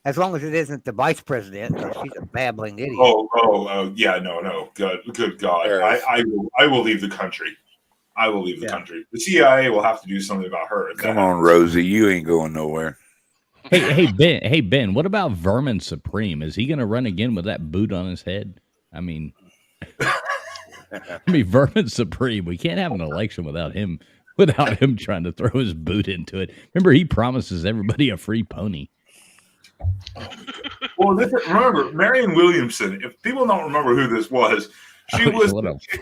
as long as it isn't the vice president. She's a babbling idiot. Yeah, no, good God, I will leave the country. I will leave the country. The CIA will have to do something about her. Come on, Rosie, you ain't going nowhere. Hey Ben, what about Vermin Supreme? Is he going to run again with that boot on his head? I mean, Vermin Supreme. We can't have an election without him trying to throw his boot into it. Remember, he promises everybody a free pony. Well, remember Marion Williamson. If people don't remember who this was, it was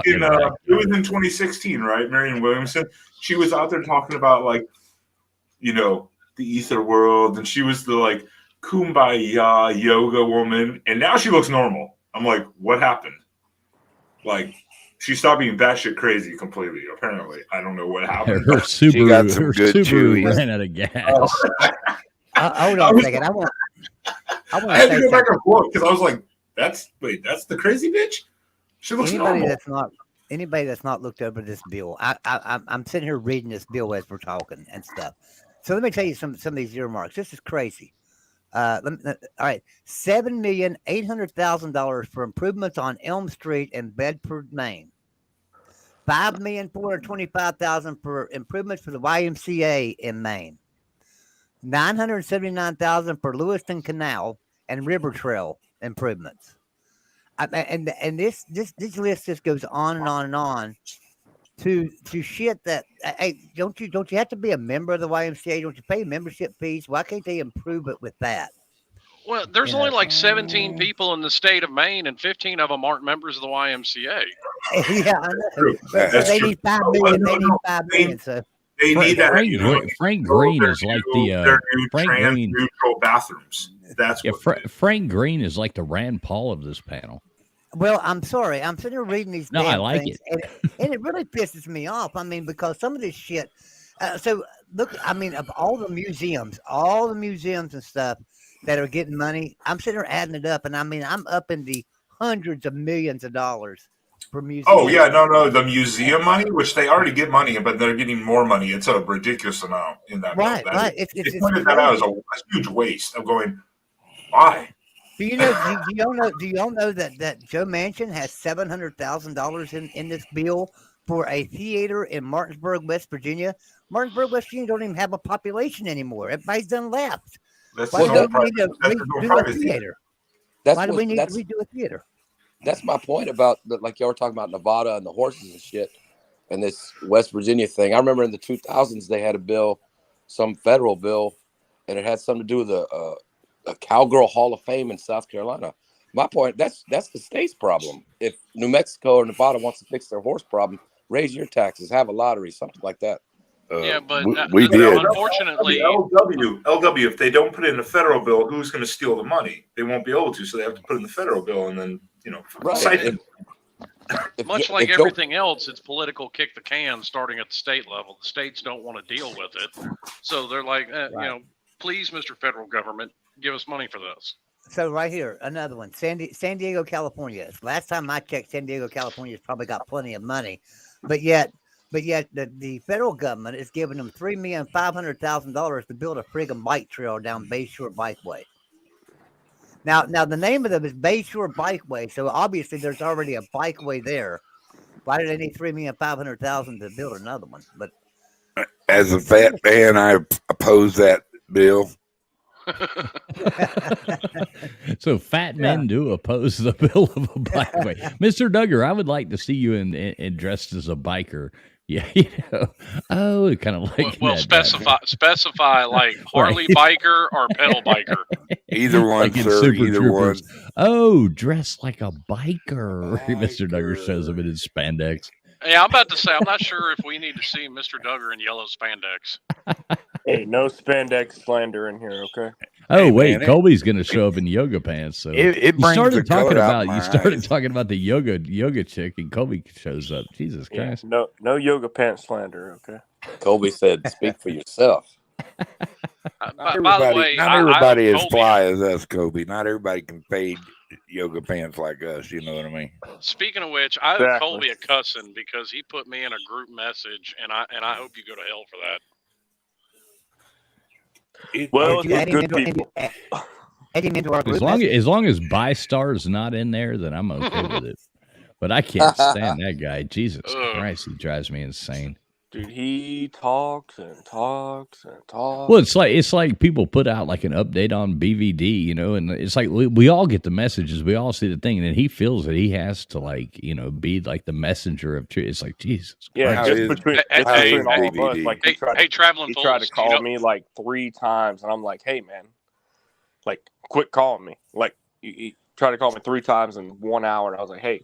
in 2016, right? Marion Williamson. She was out there talking about the ether world, and she was the kumbaya yoga woman, and now she looks normal. I'm like, what happened? She stopped being batshit crazy completely. Apparently, I don't know what happened. Her Subaru ran out of gas. Hold on a second. I had to go back and forth because I was like, that's the crazy bitch. She looks normal. Anybody that's not looked over this bill, I'm sitting here reading this bill as we're talking and stuff. So let me tell you some of these earmarks. This is crazy. All right, $7,800,000 for improvements on Elm Street in Bedford, Maine. $5,425,000 for improvements for the YMCA in Maine. $979,000 for Lewiston Canal and River Trail improvements. And this list just goes on and on and on to shit that don't you have to be a member of the YMCA? Don't you pay membership fees? Why can't they improve it with that? Well, there's only 17 people in the state of Maine, and 15 of them aren't members of the YMCA. Yeah, I know. But they need $5 million. They need $5 million. So they need that. Frank Green is like the Frank Green neutral bathrooms. That's Frank Green is like the Rand Paul of this panel. Well, I'm sorry. I'm sitting here reading these. No, I like things, and it really pisses me off. I mean, because some of this shit. So look, I mean, of all the museums and stuff that are getting money, I'm sitting there adding it up, and I mean, I'm up in the hundreds of millions of dollars for museums. Oh yeah, no, the museum money, which they already get money, but they're getting more money. It's a ridiculous amount in that. Right. It's pointed that out as a huge waste of going. Why? Do you know? Do y'all know that Joe Manchin has $700,000 in this bill for a theater in Martinsburg, West Virginia? Martinsburg, West Virginia don't even have a population anymore. Everybody's done left. Why do we need to redo a theater? Why do we need to redo a theater? That's my point about like y'all were talking about Nevada and the horses and shit, and this West Virginia thing. I remember in the 2000s they had a bill, some federal bill, and it had something to do with a Cowgirl Hall of Fame in South Carolina. My point, that's the state's problem. If New Mexico or Nevada wants to fix their horse problem, raise your taxes, have a lottery, something like that. Yeah, but we did. Unfortunately, LW. If they don't put it in the federal bill, who's going to steal the money? They won't be able to, so they have to put it in the federal bill, and then right. Much like everything else, it's political kick the can starting at the state level. The states don't want to deal with it, so they're like, please, Mr. Federal Government, give us money for this. So right here, another one, San Diego, California. Last time I checked, San Diego, California has probably got plenty of money, but yet the federal government is giving them $3,500,000 to build a friggin' bike trail down Bayshore Bikeway. Now the name of them is Bayshore Bikeway, so obviously there's already a bikeway there. Why do they need $3,500,000 to build another one? But as a fat man, I oppose that bill. So fat men do oppose the bill of a bikeway. Mr. Duggar, I would like to see you in dressed as a biker. Yeah, kind of like specify like Harley biker or pedal biker. Either one, like sir. Either one. Oh, dressed like a biker. Mr. Duggar shows him in his spandex. Yeah, I'm about to say, I'm not sure if we need to see Mr. Duggar in yellow spandex. Hey, no spandex slander in here, okay? Oh, hey, wait, man, Colby's going to show up in yoga pants. So it brings the color out my eyes. talking about the yoga chick, and Colby shows up. Jesus Christ! No yoga pants slander, okay? Colby said, "Speak for yourself." By the way, not everybody is Colby, fly as us, Kobe. Not everybody can fade yoga pants like us. You know what I mean? Speaking of which, I owe Exactly. Colby a cussing because he put me in a group message, and I hope you go to hell for that. Well, Did you it's add him good into- people. add him into our group As long message? as Bystar's not in there, then I'm okay with it. But I can't stand that guy. Jesus Christ, he drives me insane. Dude, he talks and talks and talks. Well, it's like people put out like an update on BVD, you know, and it's like we all get the messages, we all see the thing, and then he feels that he has to like, you know, be like the messenger of truth. It's like Jesus. Yeah, How just is- between, Hey, just hey, between all of us. BBD. Like Hey, Traveling he Fools, tried to call you know, me like 3 times, and I'm like, hey, man, like, quit calling me. Like, he tried to call me 3 times in 1 hour, and I was like, hey,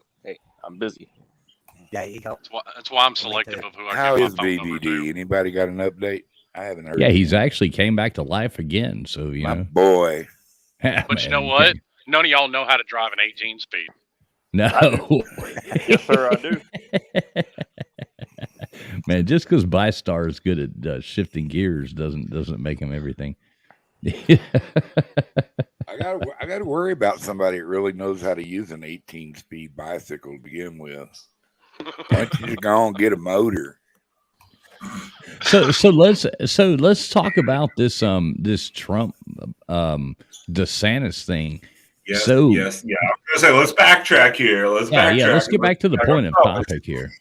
I'm busy. There you go. That's why I'm selective of who I How give is my phone number to. BBD? Anybody got an update? I haven't heard. Yeah, he's anything. actually came back to life again. So you my know, boy. But you know what? None of y'all know how to drive an 18 speed. No, Yes, sir, I do. man, just because Bystar is good at shifting gears doesn't make him everything. I got to worry about somebody that really knows how to use an 18-speed bicycle to begin with. Why don't you just go and get a motor? So let's talk about this this Trump DeSantis thing. Yes, So- yes, yeah. I was gonna say, let's backtrack here. Let's Let's get back to the point of topic here.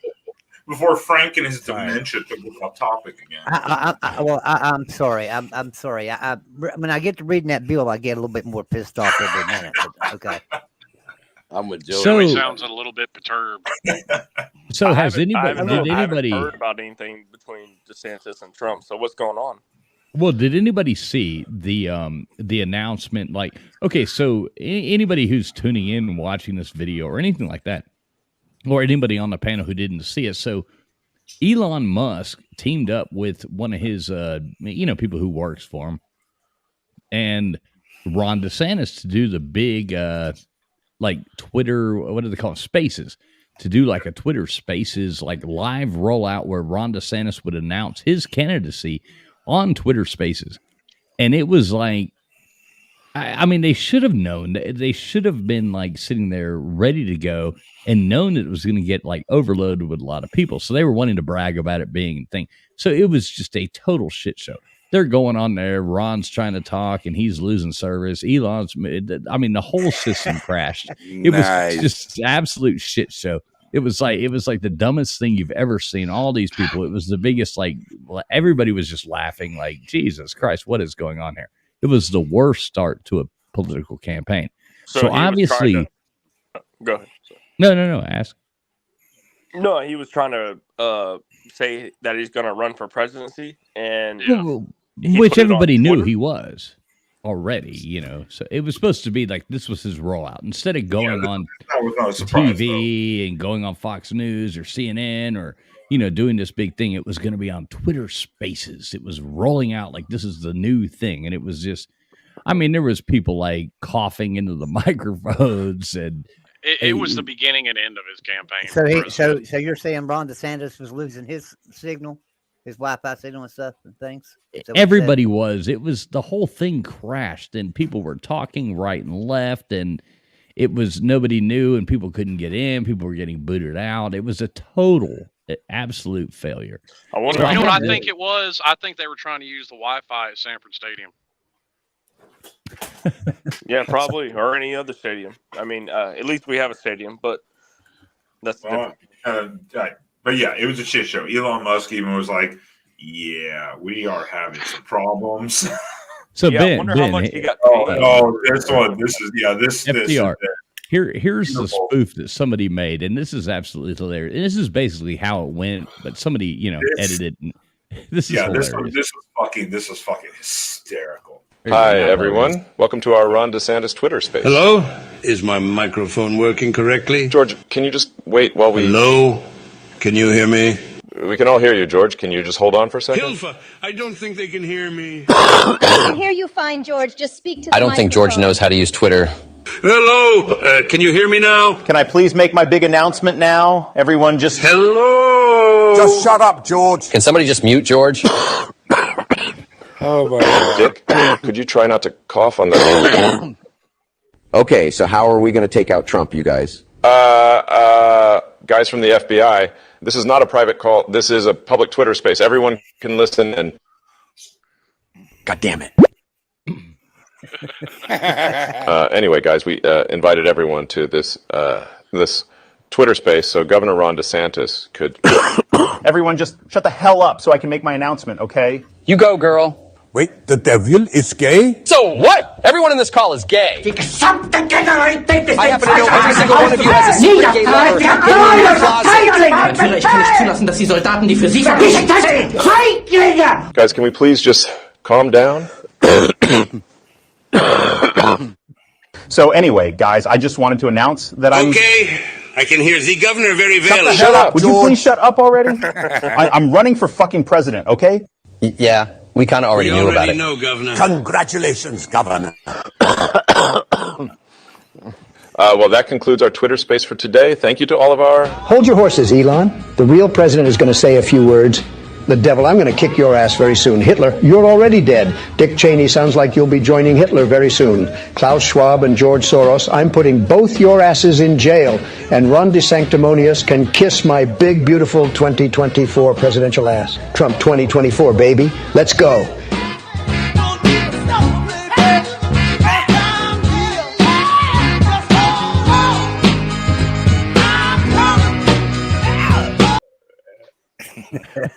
before Frank and his Sorry. dementia took off topic again. I'm sorry. I'm sorry. When I get to reading that bill, I get a little bit more pissed off every minute. But, okay. I'm with Joe. So- Joey sounds a little bit perturbed. So I has haven't- I anybody? haven't- Did I haven't anybody? heard about anything between DeSantis and Trump? So what's going on? Well, did anybody see the announcement? Like, okay, so anybody who's tuning in and watching this video or anything like that, or anybody on the panel who didn't see it, so Elon Musk teamed up with one of his people who works for him, and Ron DeSantis to do the big like Twitter, what do they call it, Spaces, to do like a Twitter Spaces like live rollout where Ron DeSantis would announce his candidacy on Twitter Spaces. And it was like, I mean, they should have known. They should have been like sitting there ready to go and known that it was going to get like overloaded with a lot of people. So they were wanting to brag about it being a thing. So it was just a total shit show. They're going on there. Ron's trying to talk and he's losing service. The whole system crashed. It was just absolute shit show. It was like the dumbest thing you've ever seen. All these people, it was the biggest, like, everybody was just laughing like, Jesus Christ, what is going on here? It was the worst start to a political campaign. So he was obviously, trying to- go ahead. no, ask. No, he was trying to say that he's going to run for presidency, and Well, He which put it on everybody knew Twitter? he was already, So it was supposed to be like this was his rollout. Instead of going on That was not a surprise. TV and going on Fox News or CNN or doing this big thing, it was going to be on Twitter Spaces. It was rolling out like this is the new thing, and it was just, there was people like coughing into the microphones, and It was the beginning and end of his campaign. So you're saying Ron DeSantis was losing his signal, his Wi-Fi signal and stuff and things? Is that what you said? everybody was. It was the whole thing crashed, and people were talking right and left, and it was nobody knew, and people couldn't get in. People were getting booted out. It was a total, absolute failure. I wonder. So You know I what I had to- think it was? I think they were trying to use the Wi-Fi at Sanford Stadium. Yeah, probably, or any other stadium. At least we have a stadium, but that's different. But yeah, it was a shit show. Elon Musk even was like, "Yeah, we are having some problems." So Yeah, I Ben, wonder how much he got Oh, paid. this one. This is this. FDR. This Here's the Beautiful. spoof that somebody made, and this is absolutely hilarious. And this is basically how it went, but somebody, This- edited. And this is yeah, hilarious. this was fucking hysterical. Hi, everyone. Welcome to our Ron DeSantis Twitter space. Hello? Is my microphone working correctly? George, can you just wait while we... Hello? Can you hear me? We can all hear you, George. Can you just hold on for a second? Hilfa, I don't think they can hear me. I can hear you fine, George. Just speak to the I don't think George microphone. knows how to use Twitter. Hello? Can you hear me now? Can I please make my big announcement now? Everyone just... Hello? Just shut up, George. Can somebody just mute George? Oh my God. Dick, could you try not to cough on the? Okay, so how are we going to take out Trump, you guys? Guys from the FBI. This is not a private call. This is a public Twitter space. Everyone can listen. And God damn it. anyway, guys, we invited everyone to this this Twitter space. So Governor Ron DeSantis could. Everyone just shut the hell up so I can make my announcement, okay? You go, girl. Wait, the devil is gay? So what? Everyone in this call is gay. I happen to know every single one of you has a secret gay lover hidden in your closet. Natürlich kann ich zulassen, dass die Soldaten, die für Sie Guys, can we please just calm down? So anyway, guys, I just wanted to announce that I'm... Okay, I can hear the governor very well. Shut up! Would you please shut up already? I'm running for fucking president, okay? Yeah, we kind of already knew about it. know, Governor. Congratulations, Governor. Well, that concludes our Twitter space for today. Thank you to all of our... Hold your horses, Elon. The real president is going to say a few words. The devil, I'm going to kick your ass very soon. Hitler, you're already dead. Dick Cheney sounds like you'll be joining Hitler very soon. Klaus Schwab and George Soros, I'm putting both your asses in jail. And Ron DeSanctimonious can kiss my big, beautiful 2024 presidential ass. Trump 2024, baby. Let's go.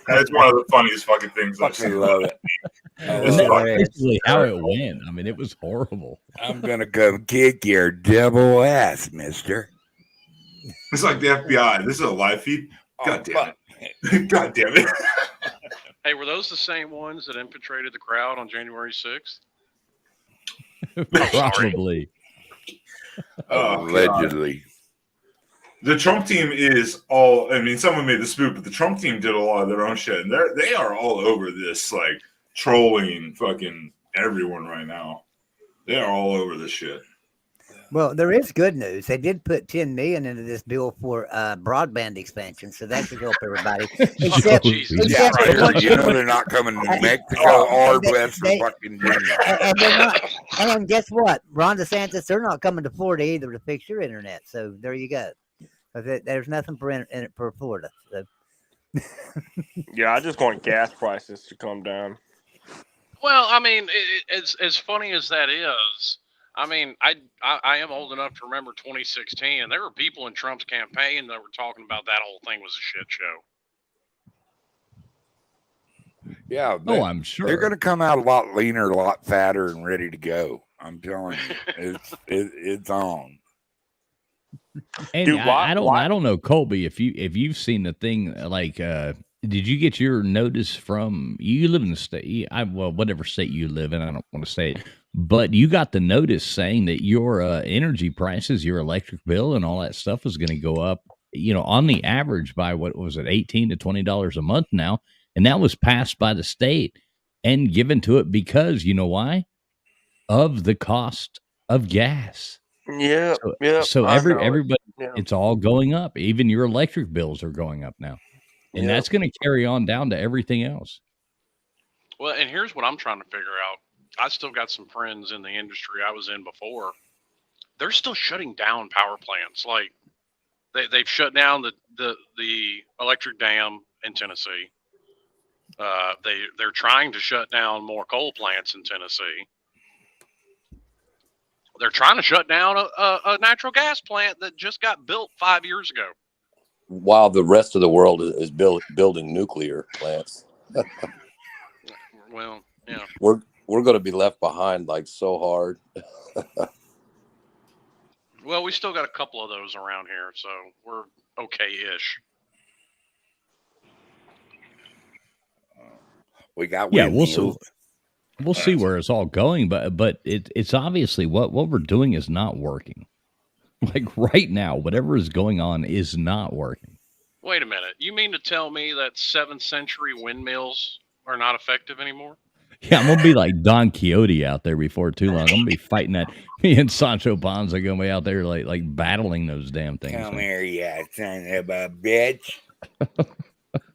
That's one of the funniest fucking things I've seen. Love it. That's basically how it went. I mean, it was horrible. I'm gonna come kick your devil ass, mister. It's like the FBI. This is a live feed. God damn it. God damn it. Hey, were those the same ones that infiltrated the crowd on January 6th? Probably. Allegedly. The Trump team is all, I mean, someone made the spook, but the Trump team did a lot of their own shit. And they are all over this, like, trolling fucking everyone right now. They are all over this shit. Well, there is good news. They did put $10 million into this bill for broadband expansion, so that should help everybody. Except they're not coming to Mexico or West fucking and guess what? Ron DeSantis, they're not coming to Florida either to fix your internet. So there you go. There's nothing for Florida. So. Yeah, I just want gas prices to come down. Well, I mean, as funny as that is, I mean, I am old enough to remember 2016, and there were people in Trump's campaign that were talking about that whole thing was a shit show. Yeah. I'm sure they're going to come out a lot leaner, a lot fatter, and ready to go. I'm telling you, it's on. And dude, I don't know, Colby, if you've seen the thing, like, did you get your notice from, you live in the state, well, whatever state you live in, I don't want to say it, but you got the notice saying that your energy prices, your electric bill and all that stuff is going to go up, on the average by, what was it, $18 to $20 a month now. And that was passed by the state and given to it because, you know why? Of the cost of gas. Yeah. So everybody, it's all going up. Even your electric bills are going up now. And that's going to carry on down to everything else. Well, and here's what I'm trying to figure out. I still got some friends in the industry I was in before. They're still shutting down power plants. Like they've shut down the electric dam in Tennessee. They're trying to shut down more coal plants in Tennessee. They're trying to shut down a natural gas plant that just got built 5 years ago. While the rest of the world is building nuclear plants. Well, yeah. We're going to be left behind like so hard. Well, we still got a couple of those around here, so we're okay-ish. We got we'll see where it's all going, but it's obviously what we're doing is not working. Like right now, whatever is going on is not working. Wait a minute. You mean to tell me that 7th century windmills are not effective anymore? Yeah, I'm going to be like Don Quixote out there before too long. I'm going to be fighting that. Me and Sancho Panza going to be out there like battling those damn things. Come here, you son of a bitch.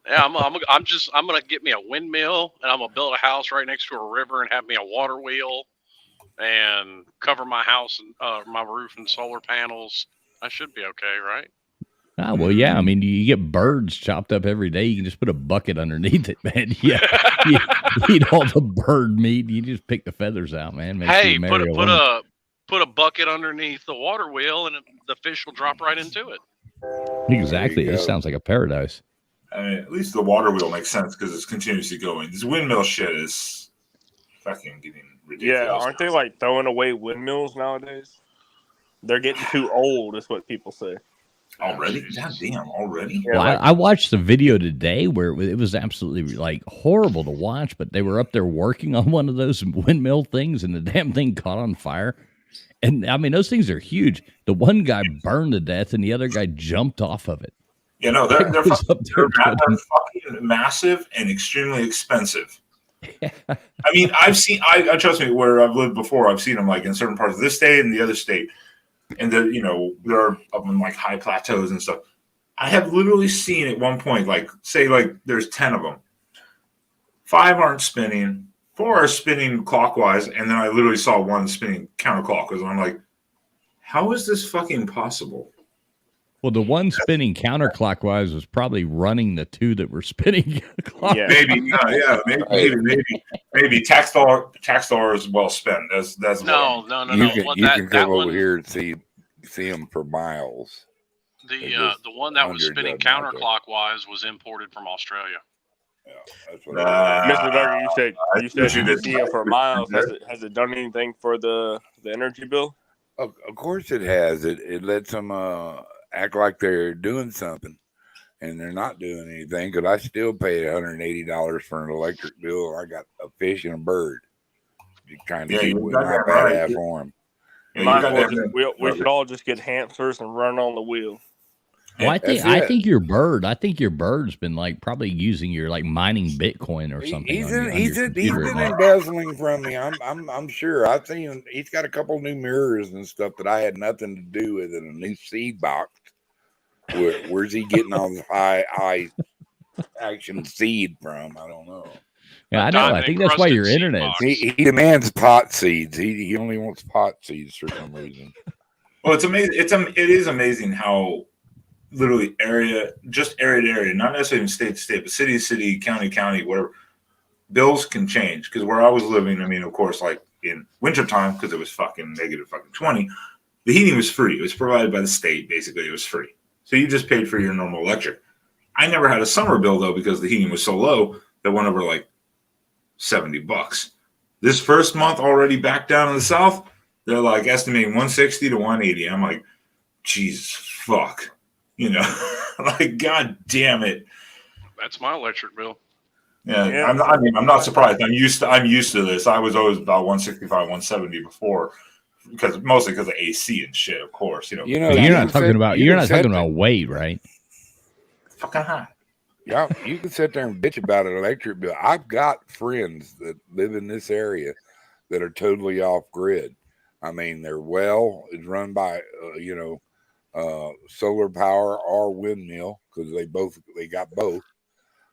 Yeah, I'm gonna get me a windmill, and I'm gonna build a house right next to a river, and have me a water wheel, and cover my house and my roof in solar panels. I should be okay, right? Ah, well, yeah. I mean, you get birds chopped up every day. You can just put a bucket underneath it, man. Yeah, you eat all the bird meat. You just pick the feathers out, man. Make Hey, sure you marry a woman. put a bucket underneath the water wheel, and the fish will drop right into it. Exactly. It sounds like a paradise. I mean, at least the water wheel makes sense because it's continuously going. This windmill shit is fucking getting ridiculous. Yeah, aren't they like throwing away windmills nowadays? They're getting too old, is what people say. Already? God damn, already? Well, I watched the video today where it was absolutely like horrible to watch, but they were up there working on one of those windmill things, and the damn thing caught on fire. And I mean, those things are huge. The one guy burned to death, and the other guy jumped off of it. You know, they're fucking massive and extremely expensive. I mean, I trust me, where I've lived before, I've seen them like in certain parts of this state and the other state. And they're up in like high plateaus and stuff. I have literally seen at one point, like, say, like there's 10 of them. 5 aren't spinning, 4 are spinning clockwise, and then I literally saw one spinning counterclockwise. And I'm like, how is this fucking possible? Well, the one spinning counterclockwise was probably running the 2 that were spinning clockwise. Maybe tax dollar is well spent. That's no. You can come over here and see them for miles. The one that was spinning counterclockwise was imported from Australia. Yeah, that's what Mr. Duggar, you said you could see it for miles. Has it done anything for the energy bill? Of course it has. It lets them act like they're doing something, and they're not doing anything. Because I still pay $180 for an electric bill. I got a fish and a bird. You kind of keep what I bad for them. We should all just get hamsters and run on the wheel. Well, I think your bird's been like probably using your like mining Bitcoin or something. He's been embezzling from me. I'm sure. I've seen him. He's got a couple new mirrors and stuff that I had nothing to do with, and a new seed box. Where's he getting all this high action seed from? I don't know. Yeah, I know. I think that's why your internet. He demands pot seeds. He only wants pot seeds for some reason. Well, it's amazing. It is amazing how literally area to area, not necessarily state to state, but city to city, county to county, whatever. Bills can change because where I was living, I mean, of course, like in wintertime, because it was fucking negative fucking 20, the heating was free. It was provided by the state. Basically, it was free. So you just paid for your normal electric. I never had a summer bill though because the heating was so low that went over like $70. This first month already back down in the south, they're like estimating 160 to 180. I'm like, Jesus fuck. You know, like, God damn it. That's my electric bill. Yeah. I'm not surprised. I'm used to this. I was always about 165, 170 before, mostly because of AC and shit, of course. You're not talking about weight, right? It's fucking hot. Yeah, you can sit there and bitch about an electric bill. I've got friends that live in this area that are totally off grid. I mean, their well is run by, solar power or windmill because they got both.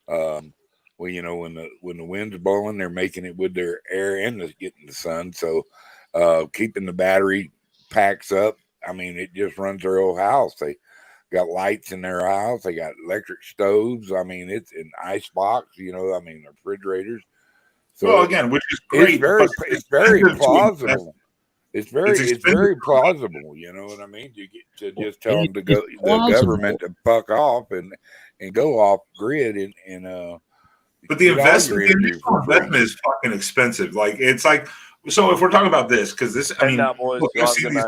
When the wind's blowing, they're making it with their air and getting the sun. So, keeping the battery packs up. I mean, it just runs their whole house. They got lights in their house. They got electric stoves. I mean, it's an ice box. Refrigerators. So well, again, which is great. It's very plausible. It's very plausible. You know what I mean? To just tell them to go, the government to fuck off and go off grid and But the investment is fucking expensive. Like it's like, so if we're talking about this, because this, I mean, look, I've seen these.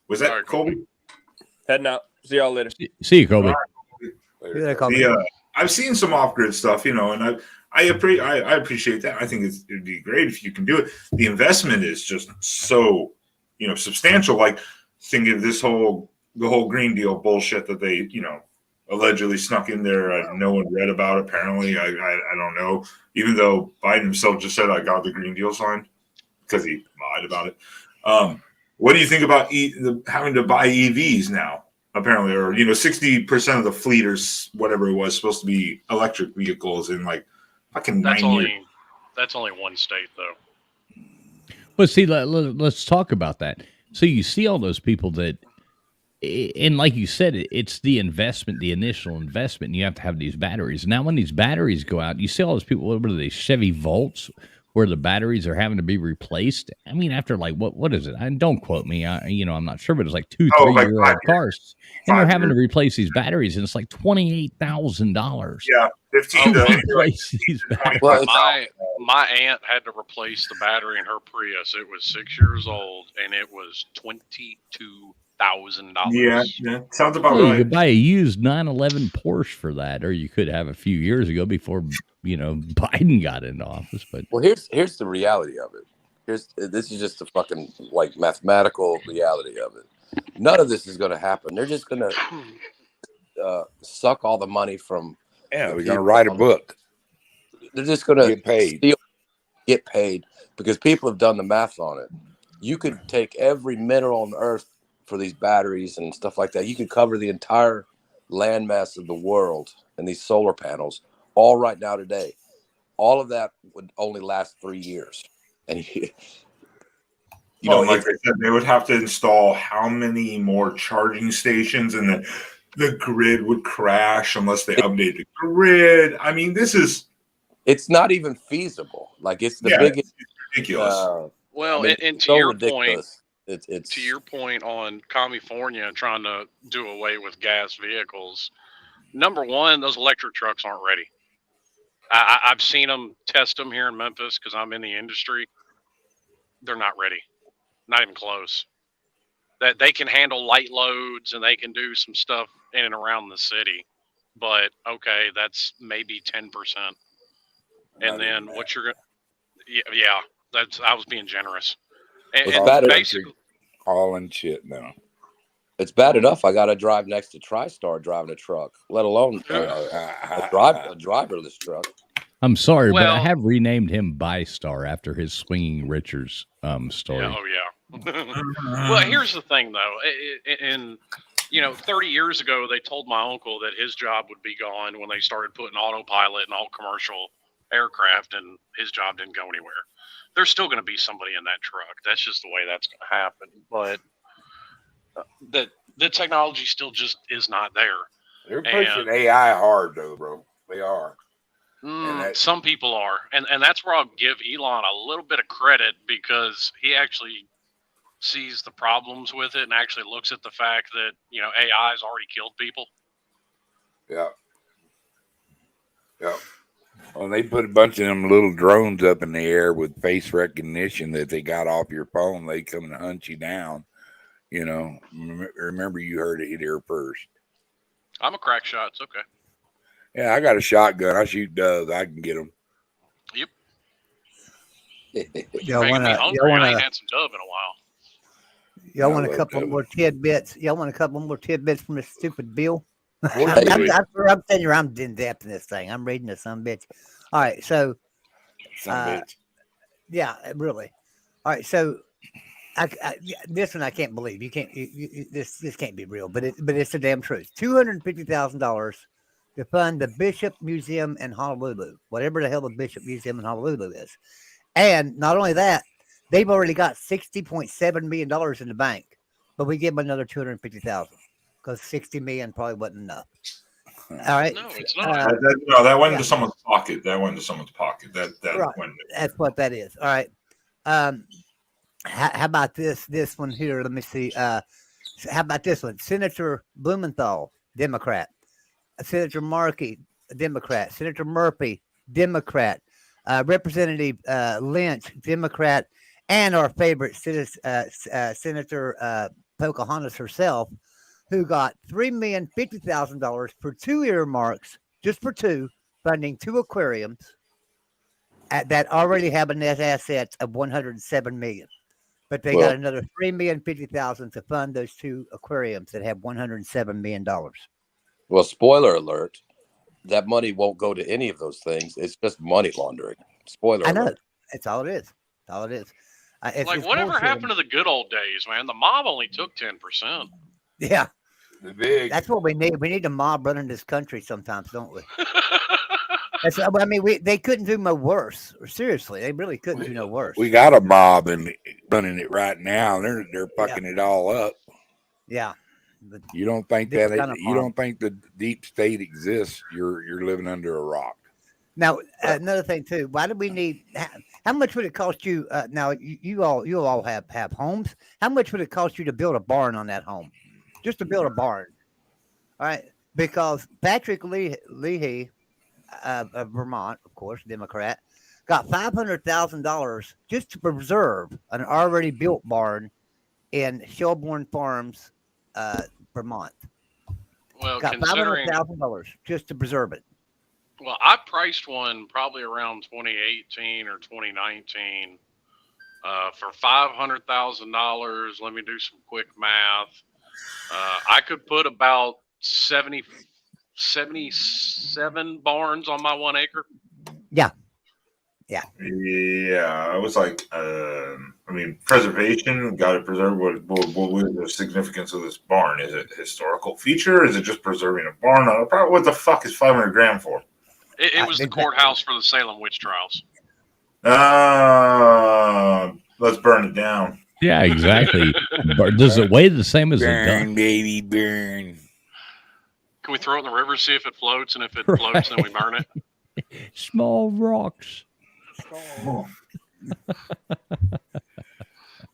Was that Colby? Heading out. See y'all later. See you, Colby. I've seen some off-grid stuff, and I appreciate that. I think it'd be great if you can do it. The investment is just so, substantial. Like thinking of the whole Green Deal bullshit that they, allegedly snuck in there. No one read about. Apparently, I don't know. Even though Biden himself just said I got the Green Deal signed because he lied about it. What do you think about having to buy EVs now? apparently, or 60% of the fleet or whatever it was supposed to be electric vehicles in like fucking 9 years. That's only one state though. Well, see, let's talk about that. So you see all those people that, and like you said, it's the investment, the initial investment, and you have to have these batteries. Now, when these batteries go out, you see all those people, what are they, Chevy Volts, where the batteries are having to be replaced. I mean, after like, what is it? Don't quote me. I'm not sure, but it's like 2-3 year old cars. And they're having to replace these batteries, and it's like $28,000. Yeah, 15 to replace these batteries. Well, my aunt had to replace the battery in her Prius. It was 6 years old, and it was $22,000. Yeah, sounds about You right. could buy a used 911 Porsche for that, or you could have a few years ago before Biden got into office. But well, here's the reality of it. This is just the fucking like mathematical reality of it. None of this is going to happen. They're just going to suck all the money from. Yeah, we're going to write a book. They're just going to get paid because people have done the math on it. You could take every mineral on Earth for these batteries and stuff like that. You could cover the entire landmass of the world and these solar panels all right now today. All of that would only last 3 years. And like I said, they would have to install how many more charging stations, and the grid would crash unless they update the grid. I mean, it's not even feasible. Like it's the biggest. It's ridiculous. And to so your ridiculous. point, to your point on California trying to do away with gas vehicles. Number one, those electric trucks aren't ready. I've seen them test them here in Memphis because I'm in the industry. They're not ready, not even close. That they can handle light loads and they can do some stuff in and around the city, but okay, that's maybe 10%. And then what you're gonna, I was being generous. And basically, all in shit now. It's bad enough I got to drive next to TriStar driving a truck, let alone a driverless truck. I'm sorry, but I have renamed him Bi-Star after his Swinging Richards story. Yeah, well, here's the thing, though. 30 years ago, they told my uncle that his job would be gone when they started putting autopilot in all commercial aircraft, and his job didn't go anywhere. There's still going to be somebody in that truck. That's just the way that's going to happen. But the technology still just is not there. They're pushing AI hard, though, bro. They are. Some people are, and that's where I'll give Elon a little bit of credit because he actually sees the problems with it and actually looks at the fact that AI has already killed people. Yeah. Well, they put a bunch of them little drones up in the air with face recognition that they got off your phone. They come and hunt you down. Remember you heard it here first. I'm a crack shot. It's okay. Yeah, I got a shotgun. I shoot doves. I can get them. Yep. Y'all want I ain't had some dove in a while. Y'all want a couple more tidbits? Y'all want a couple more tidbits from this stupid bill? Hey, I'm telling you, I'm in depth in this thing. I'm reading this some bitch. All right, so yeah, really. All right, so this one I can't believe. You can't. This can't be real, but it's the damn truth. $250,000 to fund the Bishop Museum in Honolulu, whatever the hell the Bishop Museum in Honolulu is. And not only that, they've already got $60.7 million in the bank, but we give them another $250,000 because $60 million probably wasn't enough. All right. No, it's not. That went into someone's pocket. That went into someone's pocket. That right. That's what that is. All right. How about this one here? Let me see. How about this one? Senator Blumenthal, Democrat. Senator Markey, Democrat. Senator Murphy, Democrat. Representative Lynch, Democrat. And our favorite Senator Pocahontas herself, who got $3,050,000 for 2 earmarks, just for two, funding 2 aquariums that already have a net assets of $107 million. But they got another $3,050,000 to fund those 2 aquariums that have $107 million. Well, spoiler alert, that money won't go to any of those things. It's just money laundering. Spoiler I know. alert. That's all it is. That's all it is. It's whatever happened to the good old days, man? The mob only took 10%. Yeah. The big. That's what we need. We need a mob running this country sometimes, don't we? I mean, they couldn't do no worse. Seriously, they really couldn't do no worse. We got a mob and running it right now. They're fucking it all up. Yeah. You don't think This that kind of you don't think the deep state exists? You're living under a rock. Now, another thing too. Why do we need? How much would it cost you? Now, you all have homes. How much would it cost you to build a barn on that home? Just to build a barn. All right, because Patrick Leahy of Vermont, of course, Democrat, got $500,000 just to preserve an already built barn in Shelbourne Farms, Vermont. Well, Got $500,000 just to preserve it. Well, I priced one probably around 2018 or 2019 for $500,000. Let me do some quick math. I could put about 77 barns on my 1 acre. Yeah. Yeah, I was like, I mean, preservation, got to preserve. What is the significance of this barn? Is it a historical feature? Is it just preserving a barn? What the fuck is $500,000 for? It was the courthouse for the Salem witch trials. Let's burn it down. Yeah, exactly. Does it weigh the same as a gun? Baby, burn. Can we throw it in the river, see if it floats, and if it floats, then we burn it? Small rocks.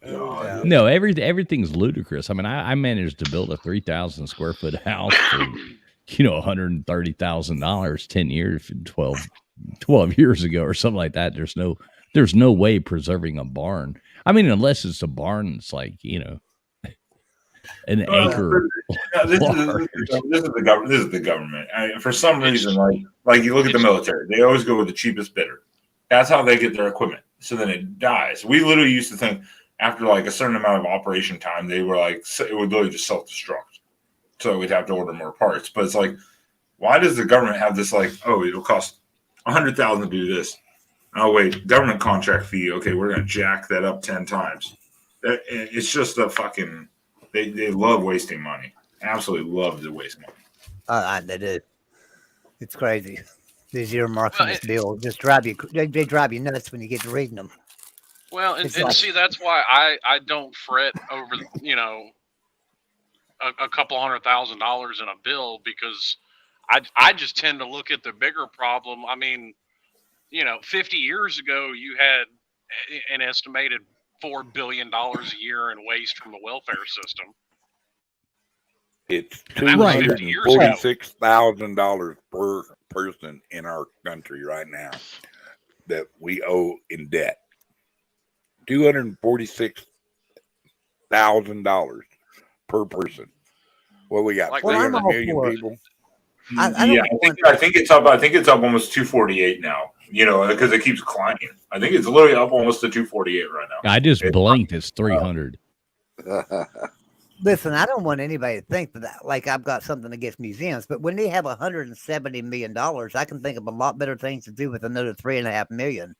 No, everything's ludicrous. I mean, I managed to build a 3,000 square foot house for, $130,000 10 years, 12 years ago or something like that. There's no way preserving a barn. I mean, unless it's a barn, it's like, an acre. This is the government. For some reason, like you look at the military, they always go with the cheapest bidder. That's how they get their equipment. So then it dies. We literally used to think after like a certain amount of operation time, they were like, it would literally just self-destruct. So we'd have to order more parts. But it's like, why does the government have this like, oh, it'll cost $100,000 to do this? Oh, wait, government contract fee. Okay, we're going to jack that up 10 times. It's just a fucking, they love wasting money. Absolutely love to waste money. They do. It's crazy. These earmarks in this bill just drive you. They drive you nuts when you get to reading them. Well, and see, that's why I don't fret over a couple $100,000 in a bill, because I just tend to look at the bigger problem. I mean, 50 years ago you had an estimated $4 billion a year in waste from the welfare system. It's $246,000 per person in our country right now that we owe in debt. $246,000 per person. Well, we got 300 million people. I think it's up. I think it's up almost 248 now. Because it keeps climbing. I think it's literally up almost to 248 right now. I just blinked. It's 300. Listen, I don't want anybody to think that like I've got something against museums, but when they have $170 million, I can think of a lot better things to do with another $3.5 million.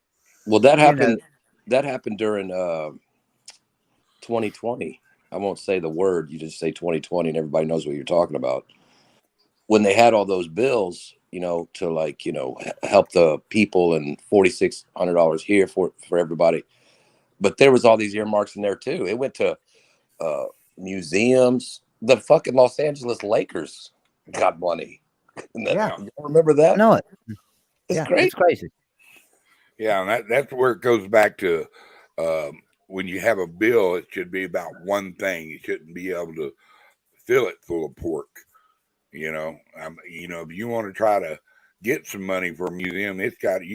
Well, that happened. That happened during 2020. I won't say the word. You just say 2020, and everybody knows what you're talking about. When they had all those bills, to help the people, and $4,600 here for everybody, but there was all these earmarks in there too. It went to museums. The fucking Los Angeles Lakers got money. Yeah, you remember that? No, it's crazy. Yeah, and that's where it goes back to. When you have a bill, it should be about one thing. You shouldn't be able to fill it full of pork. If you want to try to get some money for a museum, you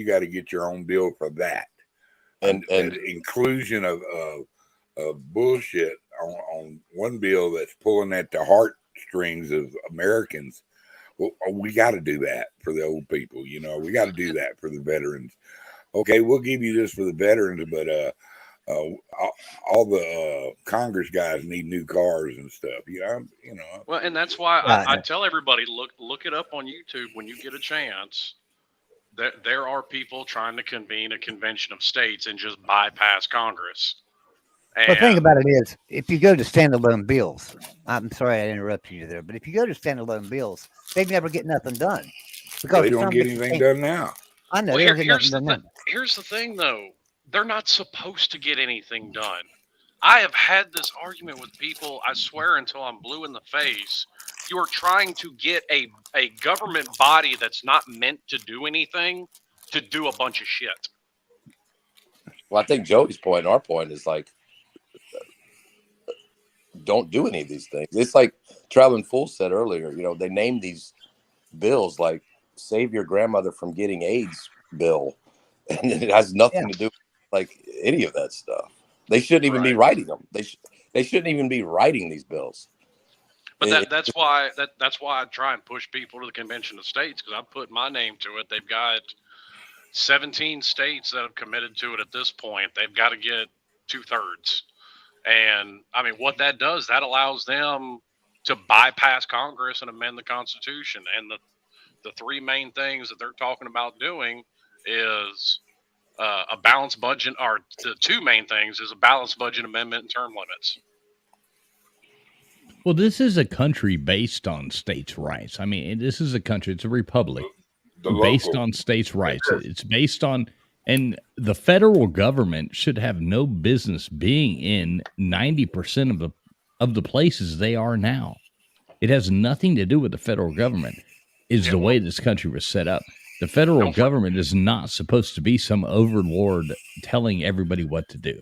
got to get your own bill for that. And inclusion of bullshit on one bill that's pulling at the heartstrings of Americans. Well, we got to do that for the old people. We got to do that for the veterans. Okay, we'll give you this for the veterans, but all the Congress guys need new cars and stuff. Well, and that's why I tell everybody, look it up on YouTube when you get a chance. There are people trying to convene a convention of states and just bypass Congress. And The thing about it is, if you go to standalone bills, I'm sorry I interrupted you there, but if you go to standalone bills, they never get nothing done because They for don't some get reason anything can't- done now. I know well, they don't get here's nothing the done. here's the thing though. They're not supposed to get anything done. I have had this argument with people, I swear, until I'm blue in the face. You are trying to get a government body that's not meant to do anything to do a bunch of shit. Well, I think Joey's point, our point, is like, don't do any of these things. It's like Traveling Fool said earlier. You know, they named these bills like "Save Your Grandmother from Getting AIDS" bill, and it has nothing to do with like any of that stuff. They shouldn't even be writing them. They shouldn't even be writing these bills. But that's why I try and push people to the Convention of States, because I put my name to it. They've got 17 states that have committed to it at this point. They've got to get 2/3. And I mean, what that does, that allows them to bypass Congress and amend the Constitution. And the three main things that they're talking about doing is a balanced budget, or the two main things is a balanced budget amendment and term limits. Well, this is a country based on states' rights. I mean, this is a country, it's a republic based on states' rights. It's based on, and the federal government should have no business being in 90% of the places they are now. It has nothing to do with the federal government. Is the way this country was set up. The federal government is not supposed to be some overlord telling everybody what to do.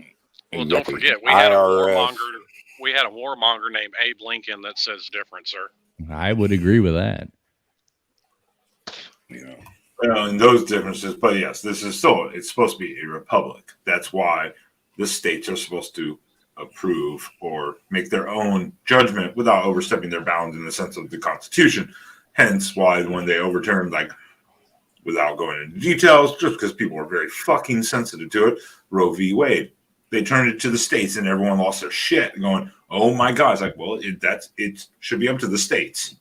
Well, don't forget, we had a warmonger named Abe Lincoln that says different, sir. I would agree with that. You know, and those differences, but yes, this is still, it's supposed to be a republic. That's why the states are supposed to approve or make their own judgment without overstepping their bounds in the sense of the Constitution. Hence why when they overturned, like, without going into details, just because people are very fucking sensitive to it, Roe v. Wade, they turned it to the states and everyone lost their shit going, oh my God. It's like, well, it should be up to the states.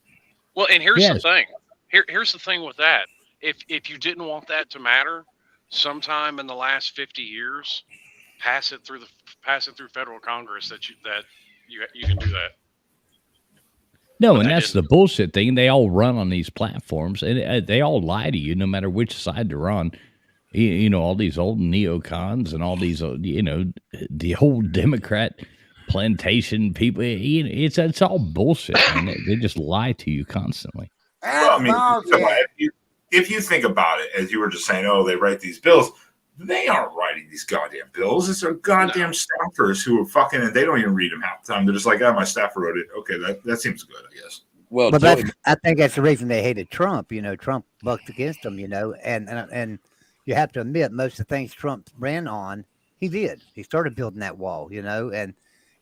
Well, and here's the thing. Here's the thing with that. If you didn't want that to matter, sometime in the last 50 years, pass it through federal Congress that you can do that. No, and that's the bullshit thing. They all run on these platforms, and they all lie to you, no matter which side they're on. You know, all these old neocons and all these, you know, the old Democrat plantation people. It's all bullshit. Man. They just lie to you constantly. Well, I mean, if you think about it, as you were just saying, oh, they write these bills. They aren't writing these goddamn bills. It's their goddamn staffers who are fucking, and they don't even read them half the time. They're just like, oh, my staffer wrote it. Okay, that seems good, I guess. Well, but I think that's the reason they hated Trump. You know, Trump bucked against them. You know, and you have to admit, most of the things Trump ran on, he did. He started building that wall. You know, and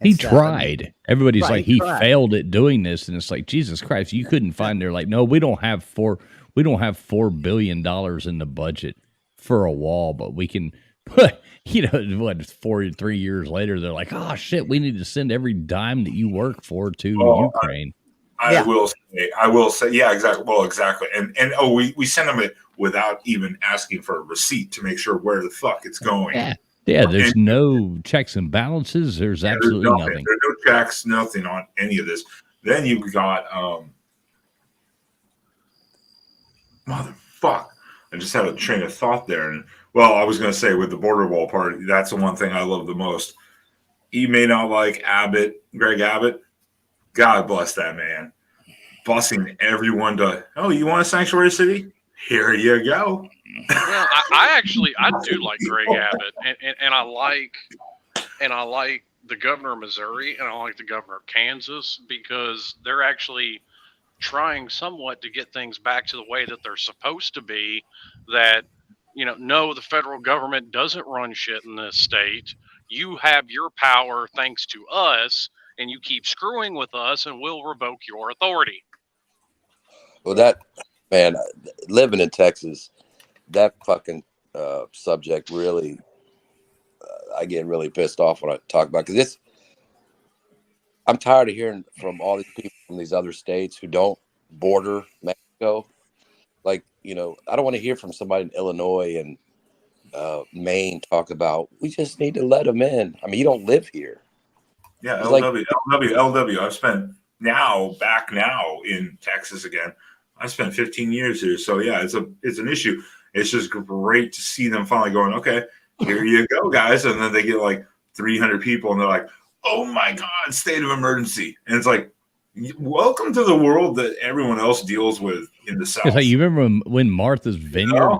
he stuff. tried. Everybody's like, he tried. failed at doing this, and it's like, Jesus Christ, you couldn't find. They're like, no, we don't have $4 billion in the budget for a wall, but we can. You know what? 3 years later, they're like, "Oh shit, we need to send every dime that you work for to Ukraine." I will say, yeah, exactly. Well, exactly, and we send them it without even asking for a receipt to make sure where the fuck it's going. Yeah. There's no checks and balances. There's absolutely nothing. There's no checks, nothing on any of this. Then you've got motherfuck. I just had a train of thought there, and. Well, I was going to say with the border wall part, that's the one thing I love the most. You may not like Greg Abbott. God bless that man. Busing everyone to, oh, you want a sanctuary city? Here you go. Well, I do like Greg Abbott, and I like the governor of Missouri, and I like the governor of Kansas, because they're actually trying somewhat to get things back to the way that they're supposed to be. That, you know, no, the federal government doesn't run shit in this state. You have your power thanks to us, and you keep screwing with us, and we'll revoke your authority. Well, that, man, living in Texas, that fucking subject really, I get really pissed off when I talk about, because I'm tired of hearing from all these people from these other states who don't border Mexico. Like, you know, I don't want to hear from somebody in Illinois and Maine talk about we just need to let them in. I mean, you don't live here. Yeah, It's like- LW. I've spent back now in Texas again. I spent 15 years here, so yeah, it's an issue. It's just great to see them finally going, okay, here you go, guys, and then they get like 300 people, and they're like, oh my God, state of emergency, and it's like, welcome to the world that everyone else deals with in the South. It's like, you remember when Martha's Vineyard? Yeah.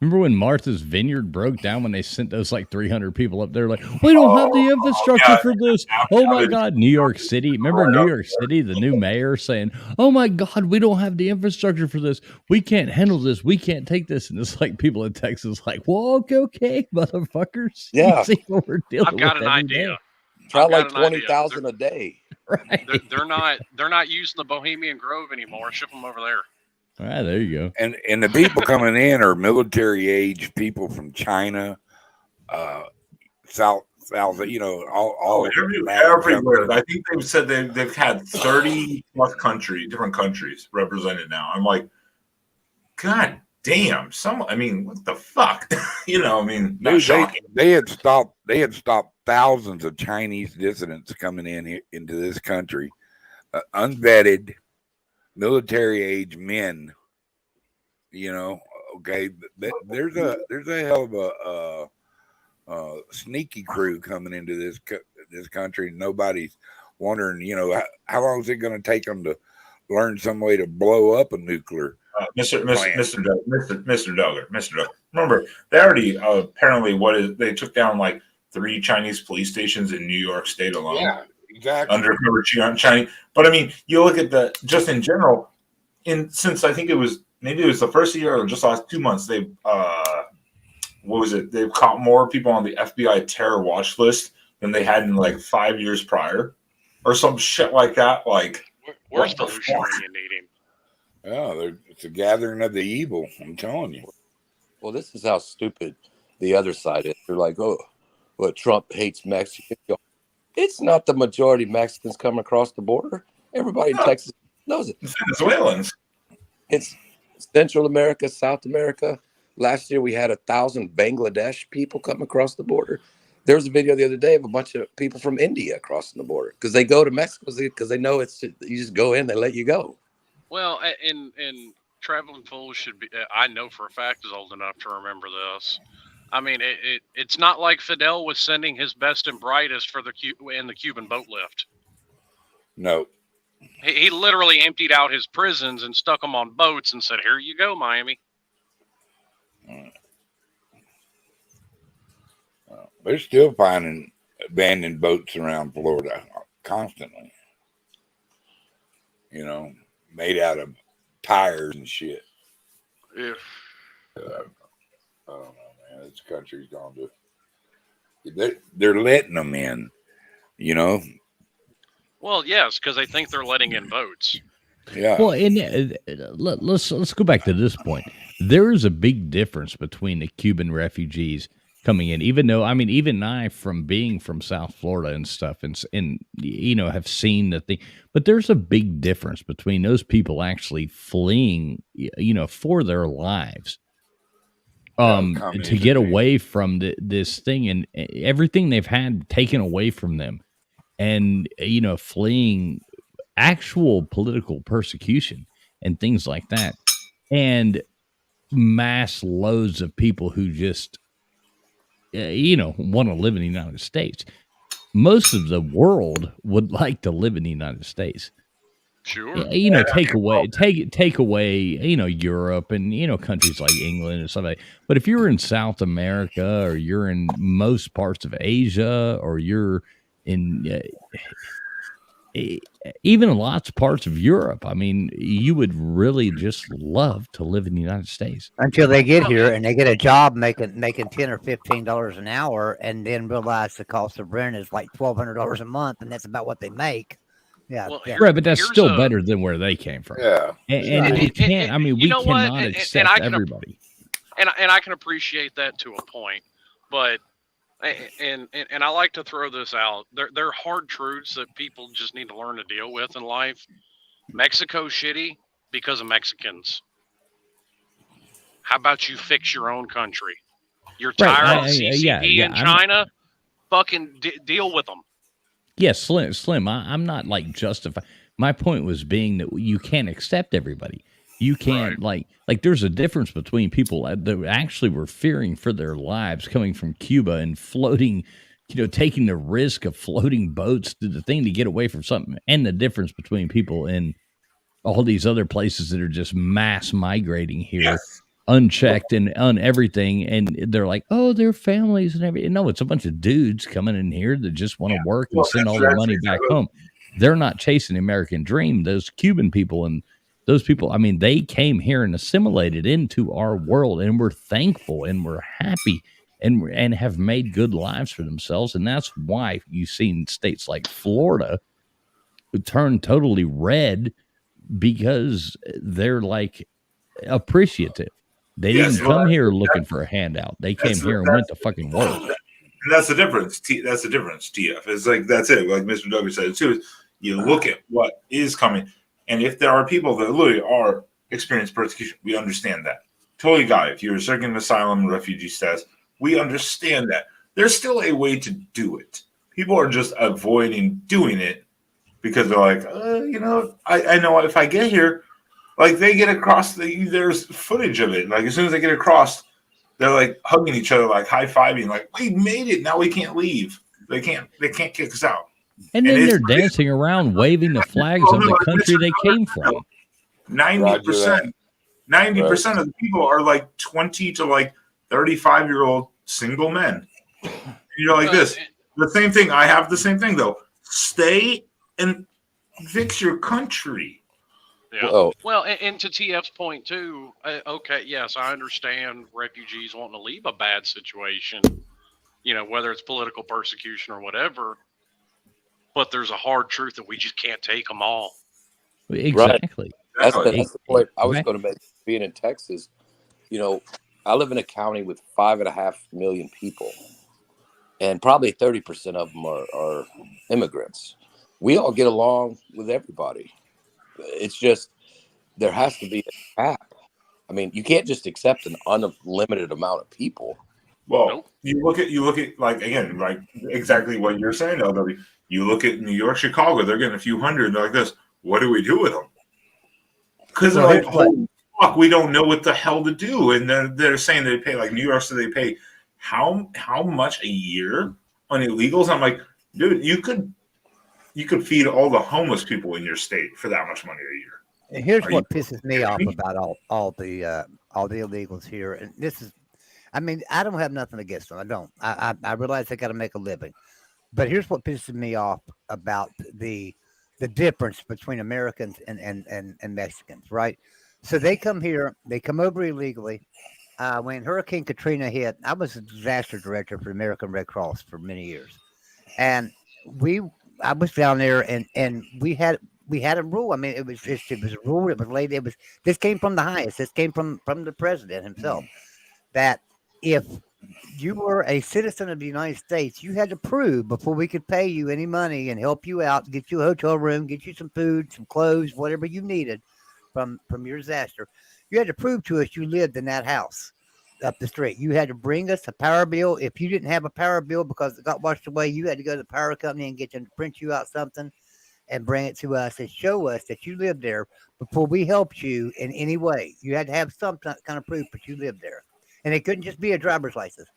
Remember when Martha's Vineyard broke down when they sent those like 300 people up there? Like, we don't have the infrastructure for this. Oh my God, New York City. Remember New York City, the new mayor saying, oh my God, we don't have the infrastructure for this. We can't handle this. We can't take this. And it's like people in Texas like, well, okay, motherfuckers. Yeah. You see what we're dealing I've got with an every idea. day. Try I've got like an idea. 20,000 a day. Right. They're not using the Bohemian Grove anymore. Ship them over there. All right, there you go. And the people coming in are military age people from China, South, all everywhere. I think they've said they've had 30 plus different countries represented now. I'm like, God damn! What the fuck? Not shocking. They had stopped thousands of Chinese dissidents coming into this country, unvetted, military age men. Okay, there's a hell of a sneaky crew coming into this country. Nobody's wondering, how long is it going to take them to learn some way to blow up a nuclear? Mr. Duggar. Remember, they already apparently they took down like 3 Chinese police stations in New York State alone. Yeah, exactly. Undercover Chinese. But I mean, you look at just in general, since I think it was the first year or just last 2 months, they've they've caught more people on the FBI terror watch list than they had in like 5 years prior, or some shit like that. Like, where's the solution when you need him? Yeah, it's a gathering of the evil. I'm telling you. Well, this is how stupid the other side is. They're like, oh, well, Trump hates Mexicans. It's not the majority of Mexicans coming across the border. Everybody in Texas knows it. Venezuelans. It's Central America, South America. Last year, we had 1,000 Bangladesh people come across the border. There was a video the other day of a bunch of people from India crossing the border because they go to Mexico because they know you just go in, they let you go. Well, and Traveling Fools should be, I know for a fact, is old enough to remember this. I mean, it's not like Fidel was sending his best and brightest for the Cuban boat lift. No. He literally emptied out his prisons and stuck them on boats and said, here you go, Miami. They're still finding abandoned boats around Florida constantly. Made out of tires and shit. Yeah. I don't know, man. This country's gone to. They're letting them in, Well, yes, because they think they're letting in votes. Yeah. Well, and let's go back to this point. There is a big difference between the Cuban refugees coming in, even though, even I, from being from South Florida and stuff, and have seen the thing, but there's a big difference between those people actually fleeing, for their lives, to get away from this thing and everything they've had taken away from them, and fleeing actual political persecution and things like that, and mass loads of people who just want to live in the United States. Most of the world would like to live in the United States. Sure. Take away, Europe and, countries like England and stuff like that. But if you're in South America, or you're in most parts of Asia, or you're in even lots of parts of Europe, you would really just love to live in the United States until they get here and they get a job making $10 or $15 an hour, and then realize the cost of rent is like $1,200 a month, and that's about what they make. Yeah, well, yeah. Right, but that's still better than where they came from. Yeah, and we can't. We cannot and accept I can, everybody. And I can appreciate that to a point, but. And I like to throw this out. There are hard truths that people just need to learn to deal with in life. Mexico's shitty because of Mexicans. How about you fix your own country? You're tired Right. of the CCP in China? Fucking deal with them. Yes, Slim. I'm not like justifying. My point was being that you can't accept everybody. You can't like there's a difference between people that actually were fearing for their lives coming from Cuba and floating, taking the risk of floating boats to the thing to get away from something, and the difference between people in all these other places that are just mass migrating here, unchecked and on everything, and they're like, oh, they're families and everything. No, it's a bunch of dudes coming in here that just want to work and send all their money back home. They're not chasing the American dream. Those Cuban people and those people, I mean, they came here and assimilated into our world, and we're thankful and we're happy and have made good lives for themselves. And that's why you've seen states like Florida turn totally red, because they're like appreciative. They didn't come here looking for a handout. They came here and went to fucking work. And that's the difference. That's the difference, TF. It's like, that's it. Like Mr. Douglas said too, is you look at what is coming. And if there are people that literally are experiencing persecution, we understand that. Totally got it. If you're seeking asylum, refugee status, we understand that. There's still a way to do it. People are just avoiding doing it because they're like, I know if I get here, like they get across, there's footage of it. Like as soon as they get across, they're like hugging each other, like high-fiving, like we made it. Now we can't leave. They can't kick us out. And then they're dancing around, waving the flags of the country they came from. 90% of the people are like 20 to like 35-year-old single men. And you're like this. The same thing. I have the same thing though. Stay and fix your country. Yeah. Well, and to TF's point too. Okay, yes, I understand refugees wanting to leave a bad situation. Whether it's political persecution or whatever. But there's a hard truth that we just can't take them all. Exactly. Right. That's the point I was going to make. Being in Texas, I live in a county with 5.5 million people, and probably 30% of them are immigrants. We all get along with everybody. It's just there has to be a cap. I mean, you can't just accept an unlimited amount of people. Well, you look at like again, like exactly what you're saying, LW. You look at New York, Chicago, they're getting a few hundred. And they're like this. What do we do with them? Because they're like, holy fuck, we don't know what the hell to do. And they're saying they pay, like New York, so they pay how much a year on illegals? I'm like, dude, you could feed all the homeless people in your state for that much money a year. And here's what pisses me off about all the illegals here. And this is, I mean, I don't have nothing against them. I don't. I realize they got to make a living. But here's what pisses me off about the difference between Americans and Mexicans, right? So they come here, they come over illegally. When Hurricane Katrina hit, I was a disaster director for the American Red Cross for many years. And I was down there and we had a rule. I mean, it was a rule. It was laid. This came from the highest. This came from the president himself, that if you were a citizen of the United States, you had to prove before we could pay you any money and help you out, get you a hotel room, get you some food, some clothes, whatever you needed from your disaster. You had to prove to us you lived in that house up the street. You had to bring us a power bill. If you didn't have a power bill because it got washed away, you had to go to the power company and get them to print you out something and bring it to us and show us that you lived there before we helped you in any way. You had to have some kind of proof that you lived there. And it couldn't just be a driver's license.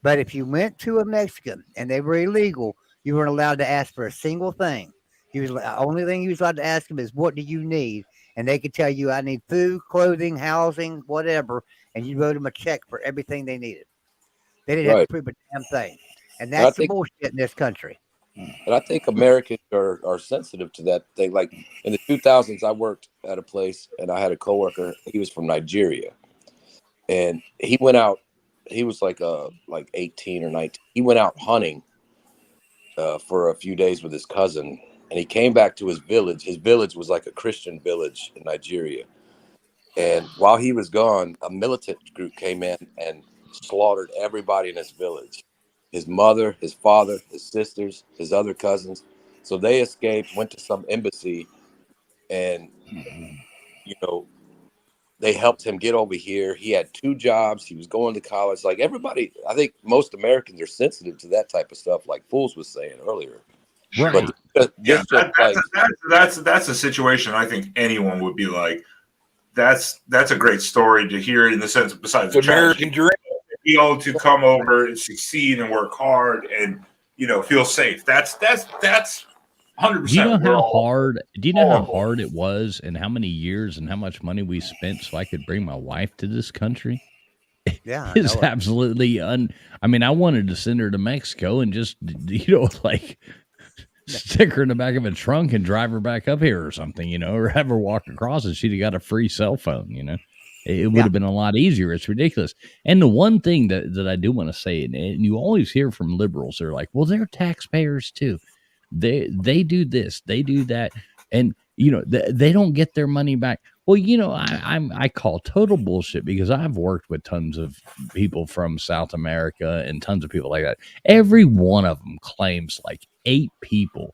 But if you went to a Mexican and they were illegal, you weren't allowed to ask for a single thing. The only thing you was allowed to ask them is, what do you need? And they could tell you, I need food, clothing, housing, whatever. And you wrote them a check for everything they needed. They didn't have to prove a damn thing. And that's the bullshit in this country. And I think Americans are sensitive to that thing. Like in the 2000s, I worked at a place and I had a coworker. He was from Nigeria. And he went out. He was like 18 or 19. He went out hunting for a few days with his cousin, and he came back to his village. His village was like a Christian village in Nigeria. And while he was gone, a militant group came in and slaughtered everybody in his village. His mother, his father, his sisters, his other cousins. So they escaped, went to some embassy, and They helped him get over here. He had 2 jobs. He was going to college. Like everybody, I think most Americans are sensitive to that type of stuff, like Fools was saying earlier. Right. But that's a situation I think anyone would be like, that's a great story to hear in the sense of besides the American dream. Be able to come over and succeed and work hard and feel safe. That's 100%. Do you know how hard? Do you know how hard it was, and how many years and how much money we spent so I could bring my wife to this country? Yeah, It's absolutely I mean, I wanted to send her to Mexico and just like stick her in the back of a trunk and drive her back up here or something, or have her walk across and she'd have got a free cell phone. It would have been a lot easier. It's ridiculous. And the one thing that I do want to say, and you always hear from liberals, they're like, well, they're taxpayers too. They do this, they do that, and they don't get their money back. Well, I call total bullshit, because I've worked with tons of people from South America and tons of people like that. Every one of them claims like 8 people.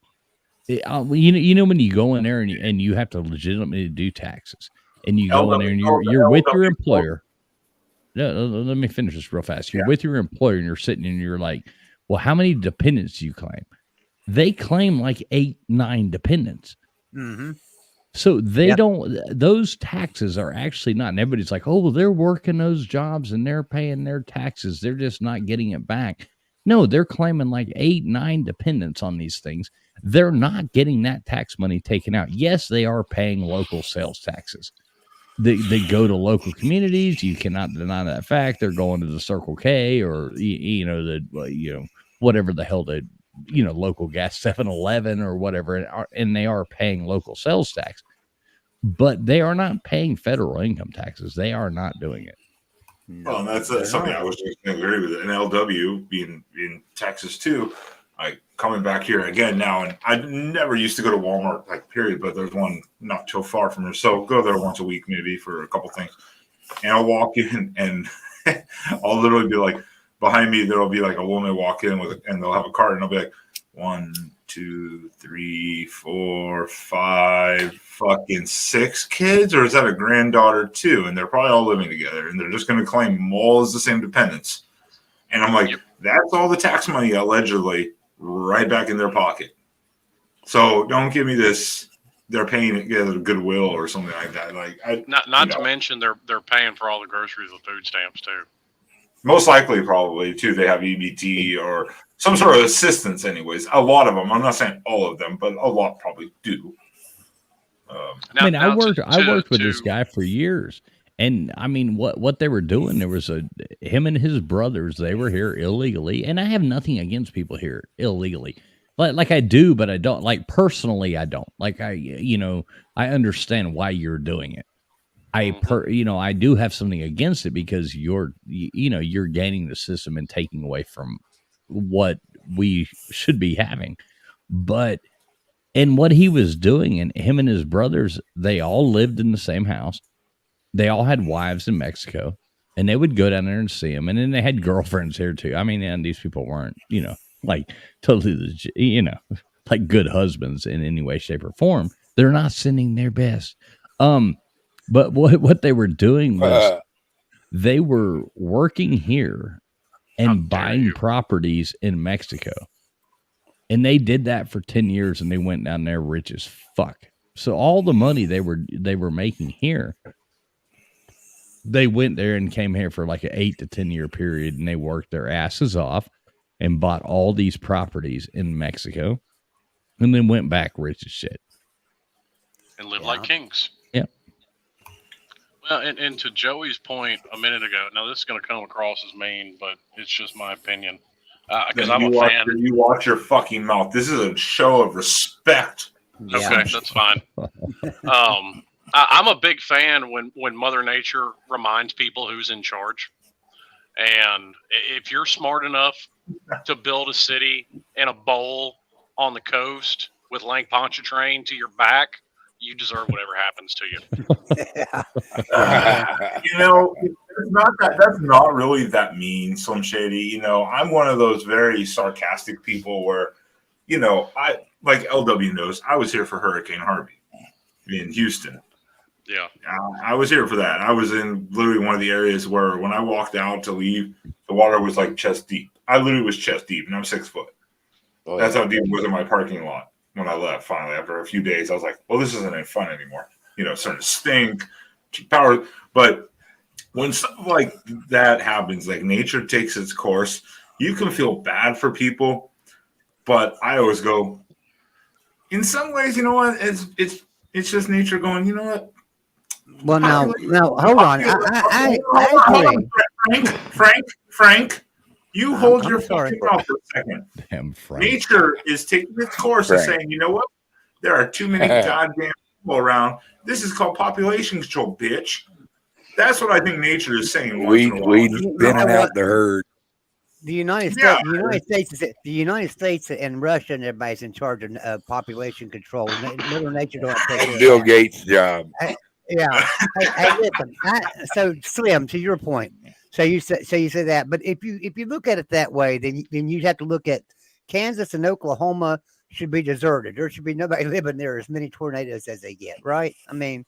When you go in there and you have to legitimately do taxes, and you go in there and you're with your employer. No, let me finish this real fast. You're with your employer and you're sitting and you're like, well, how many dependents do you claim? They claim like 8, 9 dependents. Mm-hmm. So they don't, those taxes are actually not, and everybody's like, oh, well, they're working those jobs and they're paying their taxes. They're just not getting it back. No, they're claiming like 8, 9 dependents on these things. They're not getting that tax money taken out. Yes, they are paying local sales taxes. They go to local communities. You cannot deny that fact. They're going to the Circle K or, whatever the hell the, local gas 7-Eleven or whatever, and they are paying local sales tax, but they are not paying federal income taxes. They are not doing it. Well, and that's something I was just going to agree with. And LW being in Texas too, like coming back here again now, and I never used to go to Walmart, like period, but there's one not too far from here, so go there once a week maybe for a couple things, and I'll walk in and I'll literally be like, behind me, there'll be like a woman walk in and they'll have a cart, and I'll be like, 1, 2, 3, 4, 5, fucking 6 kids, or is that a granddaughter too? And they're probably all living together, and they're just going to claim them all as the same dependents. And I'm like, that's all the tax money allegedly right back in their pocket. So don't give me this. They're paying it together goodwill or something like that. Like, not to mention they're paying for all the groceries with food stamps too. Most likely, probably, too, they have EBT or some sort of assistance anyways. A lot of them. I'm not saying all of them, but a lot probably do. I worked with this guy for years. And, I mean, what they were doing, there was him and his brothers, they were here illegally. And I have nothing against people here illegally. Like I do, but I don't. Like, personally, I don't. Like, I understand why you're doing it. I do have something against it, because you're gaining the system and taking away from what we should be having. But, and what he was doing, and him and his brothers, they all lived in the same house. They all had wives in Mexico, and they would go down there and see them. And then they had girlfriends here too. I mean, and these people weren't, like totally, like good husbands in any way, shape, or form. They're not sending their best. But what they were doing was they were working here and buying properties in Mexico. And they did that for 10 years, and they went down there rich as fuck. So all the money they were making here, they went there and came here for like an 8 to 10 year period, and they worked their asses off and bought all these properties in Mexico, and then went back rich as shit. And lived like kings. Yeah. Well, and to Joey's point a minute ago, now this is going to come across as mean, but it's just my opinion. Because I'm a fan. You watch your fucking mouth. This is a show of respect. Okay, that's fine. I'm a big fan when Mother Nature reminds people who's in charge. And if you're smart enough to build a city in a bowl on the coast with Lang Pontchartrain to your back, you deserve whatever happens to you. It's not that. That's not really that mean, Slim Shady. I'm one of those very sarcastic people where, I, like LW knows, I was here for Hurricane Harvey in Houston. Yeah. I was here for that. I was in literally one of the areas where when I walked out to leave, the water was like chest deep. I literally was chest deep, and I'm 6 foot. Oh, That's yeah. how deep it was in my parking lot when I left. Finally, after a few days, I was like, "Well, this isn't any fun anymore." It's starting to stink. Power, but when stuff like that happens, like nature takes its course, you can feel bad for people, but I always go, in some ways, you know what? It's just nature going, you know what? Well, now, hold on. I agree. Frank, you hold I'm your sorry. fucking mouth for a second. Damn, Frank. Nature is taking its course and Frank. saying, you know what? There are too many goddamn people around. This is called population control, bitch. That's what I think nature is saying. We thinning thinning out the herd. The United Yeah. States, the United States and Russia and everybody's in charge of population control. Mother Nature don't take care of Bill that. Gates' job. Yeah. Hey, listen. So Slim, to your point. So you say that, but if you look at it that way, then you have to look at Kansas and Oklahoma should be deserted. There should be nobody living there as many tornadoes as they get. Right? I mean,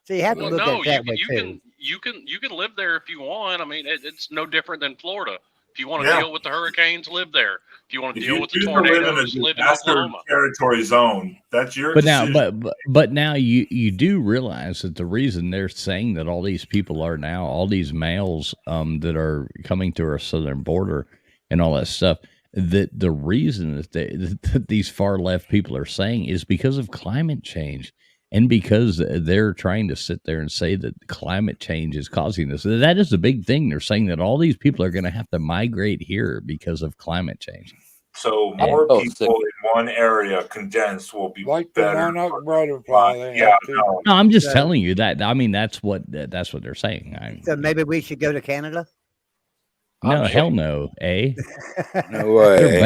so you have to Well, look at no, it that way too. you can live there if you want. I mean, it's no different than Florida. If you want to Yeah. deal with the hurricanes, live there. If you want to If deal you with the choose to live in a tornadoes, live in disaster Oklahoma. territory zone, that's your But now, decision. but now you do realize that the reason they're saying that all these people are now, all these males that are coming to our southern border and all that stuff, that the reason that these far left people are saying is because of climate change. And because they're trying to sit there and say that climate change is causing this. That is the big thing. They're saying that all these people are going to have to migrate here because of climate change. So more people in one area condensed will be Like the better. Monarch butterfly. They Yeah, have to. no. No, I'm just So- telling you that. I mean, that's what they're saying. So maybe we should go to Canada. No, hell no, eh? No way.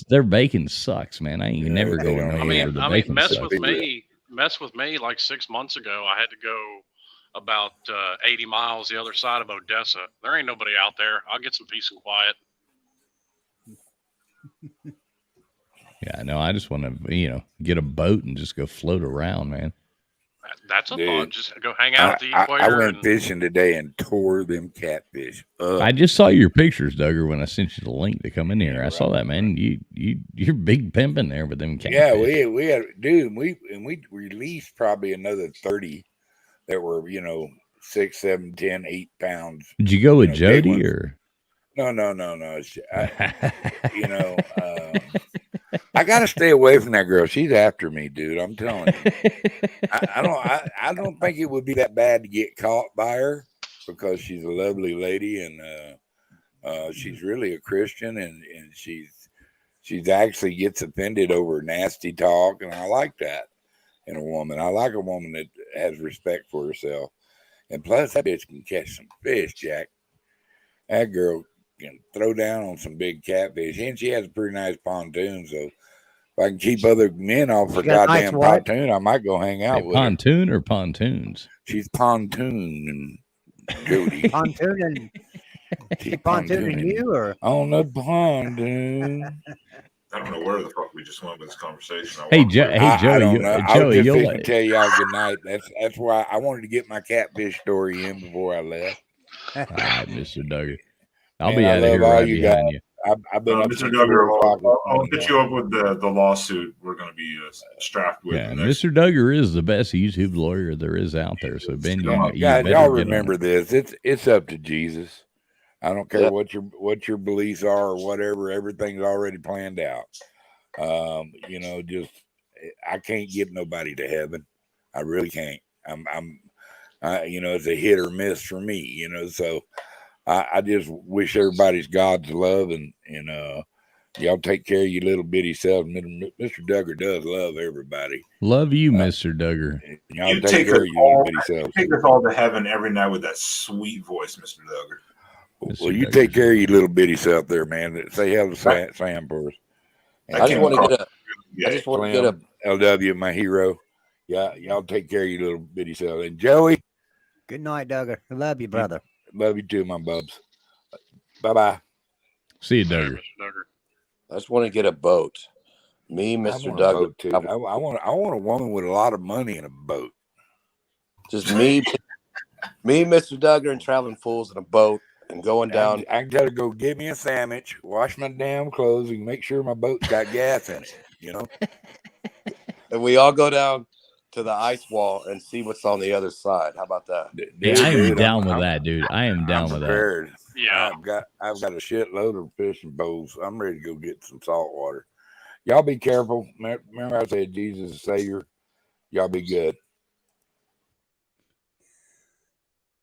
Their bacon sucks, man. I ain't never going I over mean, the bacon mess with me like 6 months ago. I had to go about 80 miles the other side of Odessa. There ain't nobody out there. I'll get some peace and quiet. Yeah, no, I just want to, get a boat and just go float around, man. That's a Dude, thought. Just go hang out at the I equator. went fishing today and tore them catfish up. I just saw your pictures, Duggar, when I sent you the link to come in here. I saw that, man. You're big pimping there with them catfish. Yeah, we had, dude, we released probably another 30 that were 6, 7, 10, 8 pounds. Did you go with big Jody ones. or? No. I gotta stay away from that girl. She's after me, dude. I'm telling you. I don't think it would be that bad to get caught by her because she's a lovely lady and she's really a Christian and she's actually gets offended over nasty talk, and I like that in a woman. I like a woman that has respect for herself. And plus, that bitch can catch some fish, Jack. That girl can throw down on some big catfish, and she has a pretty nice pontoon. So if I can keep other men off her goddamn pontoon, I might go hang out with her. Pontoon or pontoons? She's pontoon and Jody. Pontoon and She's pontooning you or on the pontoon. I don't know where the fuck we just went with this conversation. Hey, Joey, I don't know. I was just you'll fixing to tell y'all good night. That's why I wanted to get my catfish story in before I left. All right, Mr. Duggar. I'll Man, be I out of love here all right you behind guys. you. I've been up Mr. since Duggar, 4 o'clock. I'll hit you up with the lawsuit we're going to be strapped with. Yeah, Mr. Duggar is the best YouTube lawyer there is out there. So Ben, you Guys, better y'all get remember on. this. It's up to Jesus. I don't care what your beliefs are or whatever. Everything's already planned out. Just I can't get nobody to heaven. I really can't. It's a hit or miss for me. So I just wish everybody's God's love and y'all take care of your little bitty self. Mr. Duggar does love everybody. Love you, Mr. Duggar. Y'all You take take care us of your little all, bitty self. take us all to heaven every night with that sweet voice, Mr. Duggar. Well, you take care of your little bitty self there, man. Say hello to Sam for us. I just want to get a LW, my hero. Yeah, y'all take care of your little bitty self. And Joey. Good night, Duggar. I love you, brother. Love you too, my bubs. Bye-bye. See you, Duggar. I just want to get a boat. Me, Mr. I want a Duggar. boat too. I want a woman with a lot of money in a boat. Just me, Mr. Duggar, and Traveling Fools in a boat and going down. I gotta go get me a sandwich, wash my damn clothes, and make sure my boat's got gas in it. You know. And we all go down to the ice wall and see what's on the other side. How about that? Yeah, I am down with that, dude. I am down with that. Yeah, I've got a shitload of fishing bowls. I'm ready to go get some salt water. Y'all be careful. Remember, I said Jesus is Savior. Y'all be good.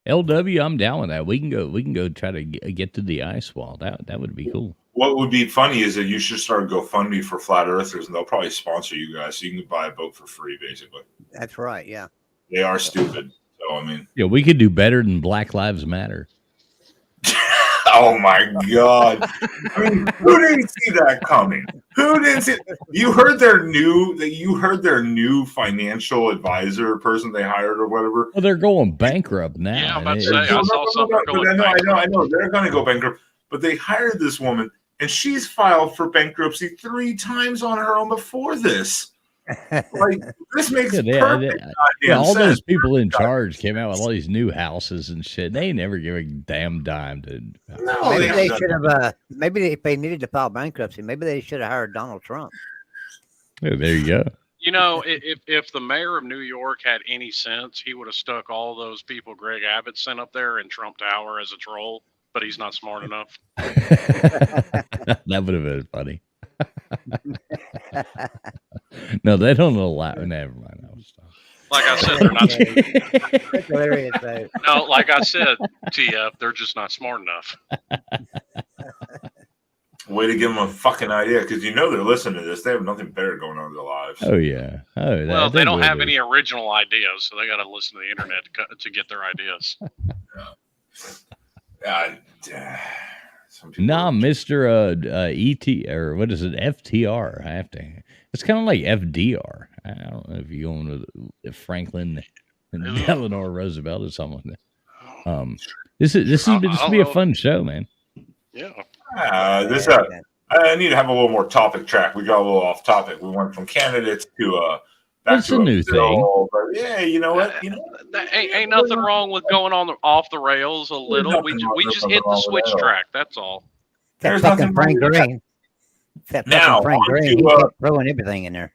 LW, I'm down with that. We can go try to get to the ice wall. That would be cool. What would be funny is that you should start a GoFundMe for flat earthers, and they'll probably sponsor you guys, so you can buy a boat for free, basically. That's right. Yeah. They are stupid. So I mean, Yeah, we could do better than Black Lives Matter. oh my God! I mean, who didn't see that coming? Who didn't see? You heard their new financial advisor person they hired or whatever. Well, they're going bankrupt now. Yeah, I'm about to say, I saw something going bankrupt. I know. They're going to go bankrupt. But they hired this woman, and she's filed for bankruptcy 3 times on her own before this. Like, this makes perfect all sense. those people in charge came out with all these new houses and shit. They never give a damn dime to. No, maybe they should have. Maybe if they needed to file bankruptcy, maybe they should have hired Donald Trump. Oh, there you go. You know, if the mayor of New York had any sense, he would have stuck all those people Greg Abbott sent up there in Trump Tower as a troll. But he's not smart enough. That would have been funny. No, they don't allow. Never mind. Like I said, they're not. That's hilarious, though. No, like I said, TF, they're just not smart enough. Way to give them a fucking idea, because you know they're listening to this. They have nothing better going on in their lives. Oh yeah. Oh, well, they don't have any original ideas, so they got to listen to the internet to get their ideas. Nah, Mr. ET or what is it? FTR. I have to. It's kind of like FDR. I don't know if you're going with Franklin and Eleanor Roosevelt or something. This will be a fun show, man. Yeah. I need to have a little more topic track. We got a little off topic. We went from candidates to That's a new thing. But yeah, you know what? Ain't nothing wrong with going off the rails a little. We just hit the switch track. That's all. That fucking Frank Green. That fucking Frank Green. He kept throwing everything in there.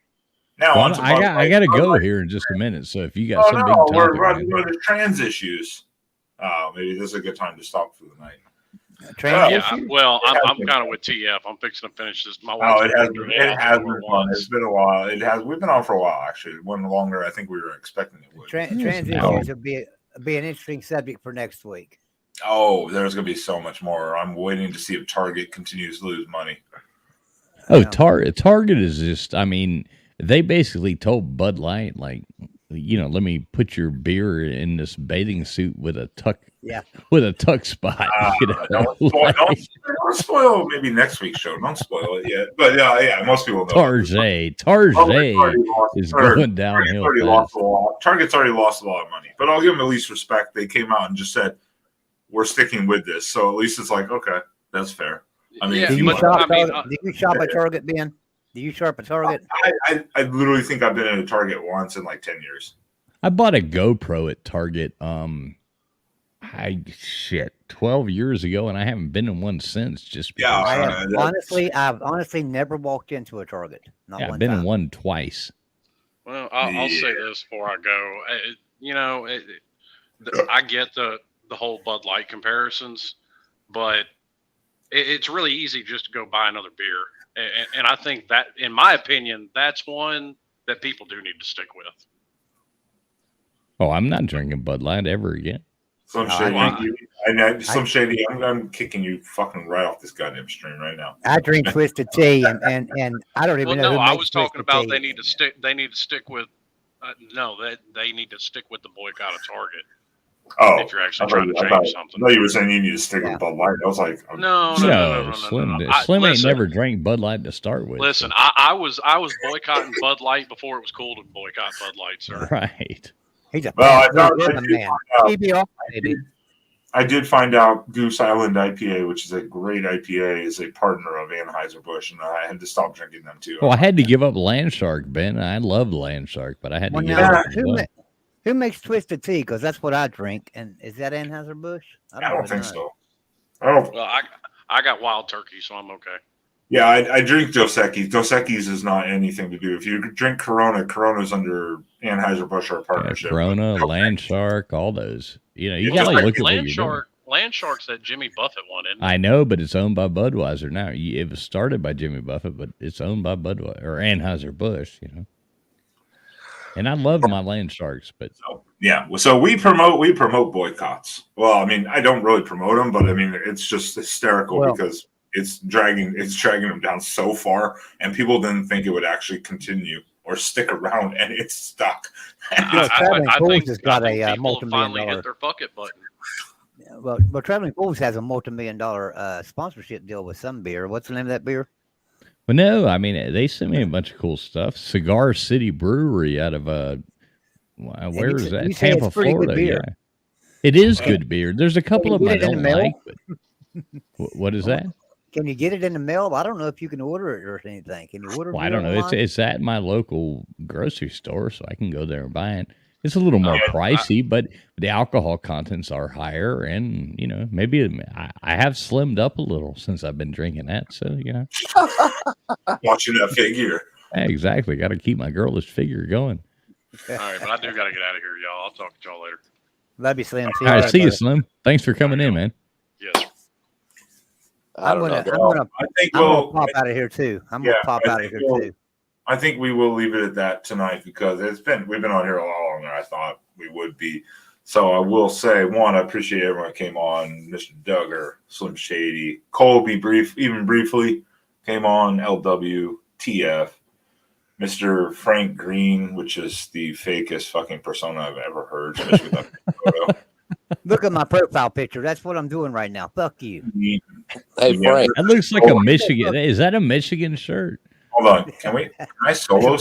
Now well, I got to go here in just a minute. So if you got some big topic, we're running the trans issues. Maybe this is a good time to stop for the night. Well, I'm kind of with TF. I'm fixing to finish this. My wife. It has been fun. It's been a while. We've been on for a while, actually. It went longer. I think we were expecting it would. Trans issues will be an interesting subject for next week. Oh, there's going to be so much more. I'm waiting to see if Target continues to lose money. Oh, Target is just. I mean, they basically told Bud Light, like, let me put your beer in this bathing suit with a tuck. Yeah, with a tuck spot. Don't spoil maybe next week's show. Don't spoil it yet. But yeah, most people know. Target is going downhill. Target's already lost a lot of money, but I'll give them at least respect. They came out and just said, "We're sticking with this." So at least it's like, okay, that's fair. I mean, do you shop at Target, Ben? Do you shop at Target? I literally think I've been at a Target once in like 10 years. I bought a GoPro at Target. 12 years ago, and I haven't been in one since. Just because. I've honestly never walked into a Target. I've been in one twice. Well, I'll say this before I go. I get the whole Bud Light comparisons, but it's really easy just to go buy another beer, and I think that, in my opinion, that's one that people do need to stick with. Oh, I'm not drinking Bud Light ever again. Slim Shady, I'm kicking you fucking right off this goddamn stream right now. I drink Twisted Tea, and I don't even know. No, I was talking about they need to stick with. They need to stick with the boycott of Target. Oh, if you're actually trying to change something. No, you were saying you need to stick with Bud Light. I was like, no. Slim ain't never drank Bud Light to start with. Listen, I was boycotting Bud Light before it was cool to boycott Bud Light, sir. Right. He's a man. I did find out Goose Island IPA, which is a great IPA, is a partner of Anheuser-Busch, and I had to stop drinking them too. Well, I had to give up Landshark, Ben. I love Landshark, but I had to give up. Who makes twisted tea? Because that's what I drink. And is that Anheuser-Busch? I don't really think know. so. I don't. Well, I got wild turkey, so I'm okay. Yeah, I drink Dos Equis. Dos Equis is not anything to do. If you drink Corona, Corona's under Anheuser-Busch or a partnership. Corona, Land Shark, all those. You know, you Yeah, got to just look at what Land you're doing. Shark, Land Shark's that Jimmy Buffett one, isn't it? I know, but it's owned by Budweiser now. It was started by Jimmy Buffett, but it's owned by Budweiser or Anheuser-Busch, you know. And I love my Land Sharks, but yeah, so we promote boycotts. Well, I mean, I don't really promote them, but I mean, it's just hysterical because it's dragging them down so far, and people didn't think it would actually continue or stick around, and it's stuck. Traveling Fools has got a people have multi-million finally dollar. hit their fuck it button. Well, Traveling Fools has a multi-million dollar sponsorship deal with some beer. What's the name of that beer? well, no, I mean they sent me a bunch of cool stuff. Cigar City Brewery out of where is that? you say it's Tampa, pretty good Florida. beer. Yeah, it is good beer. There's a couple of them I get it in don't the mail? like. But what is that? Can you get it in the mail? I don't know if you can order it or anything. Can you order it? Well, I don't know. It's at my local grocery store, so I can go there and buy it. It's a little more pricey, but the alcohol contents are higher, and you know, maybe I have slimmed up a little since I've been drinking that. So you know, Watching that figure. yeah, exactly. Got to keep my girlish figure going. All right, but I do got to get out of here, y'all. I'll talk to y'all later. Love you, Slim. All right, see you, Slim. Thanks for coming in, man. Yes. I'm gonna pop out of here too. I'm gonna pop out of here too. I think we will leave it at that tonight because we've been on here a lot longer than I thought we would be. So I will say, one, I appreciate everyone that came on. Mr. Duggar, Slim Shady, Colby, briefly came on. LW, TF, Mr. Frank Green, which is the fakest fucking persona I've ever heard. Especially with that photo. Look at my profile picture. That's what I'm doing right now. Fuck you. Hey, Frank. That looks like a Michigan. Is that a Michigan shirt? Hold on. Can I solo?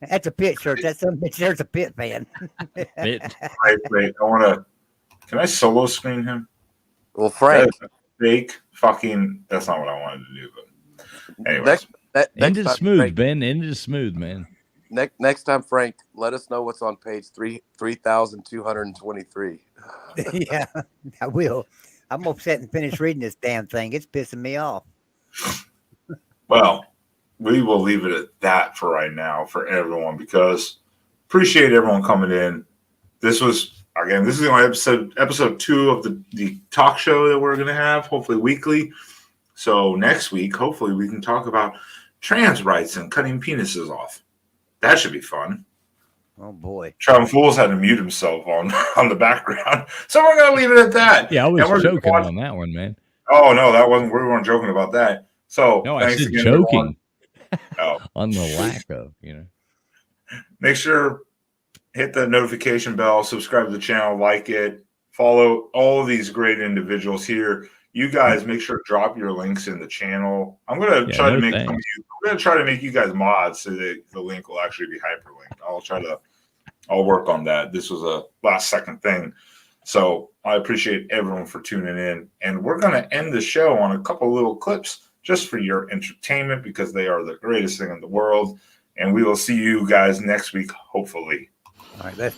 That's a pit shirt. There's a pit fan. Wait. I want to. Can I solo screen him? Well, Frank. Fake fucking. That's not what I wanted to do. But anyway. End it smooth, Frank, Ben. End it smooth, man. Next time, Frank, let us know what's on page 3,223. Yeah, I will. I'm upset and finish reading this damn thing. It's pissing me off. Well, we will leave it at that for right now for everyone because appreciate everyone coming in. This was, again, this is only episode 2 of the talk show that we're going to have, hopefully weekly. So next week, hopefully we can talk about trans rights and cutting penises off. That should be fun. Oh, boy. Traveling Fools had to mute himself on the background. So we're going to leave it at that. Yeah, I was joking on that one, man. Oh, no, that wasn't. We weren't joking about that. So no, I said again, joking oh. on the lack of, you know. Make sure hit the notification bell, subscribe to the channel, like it, follow all of these great individuals here. You guys make sure to drop your links in the channel. I'm going to try to make you guys mods so that the link will actually be hyperlinked. I'll work on that. This was a last second thing. So I appreciate everyone for tuning in. And we're going to end the show on a couple little clips just for your entertainment because they are the greatest thing in the world. And we will see you guys next week, hopefully. All right, let's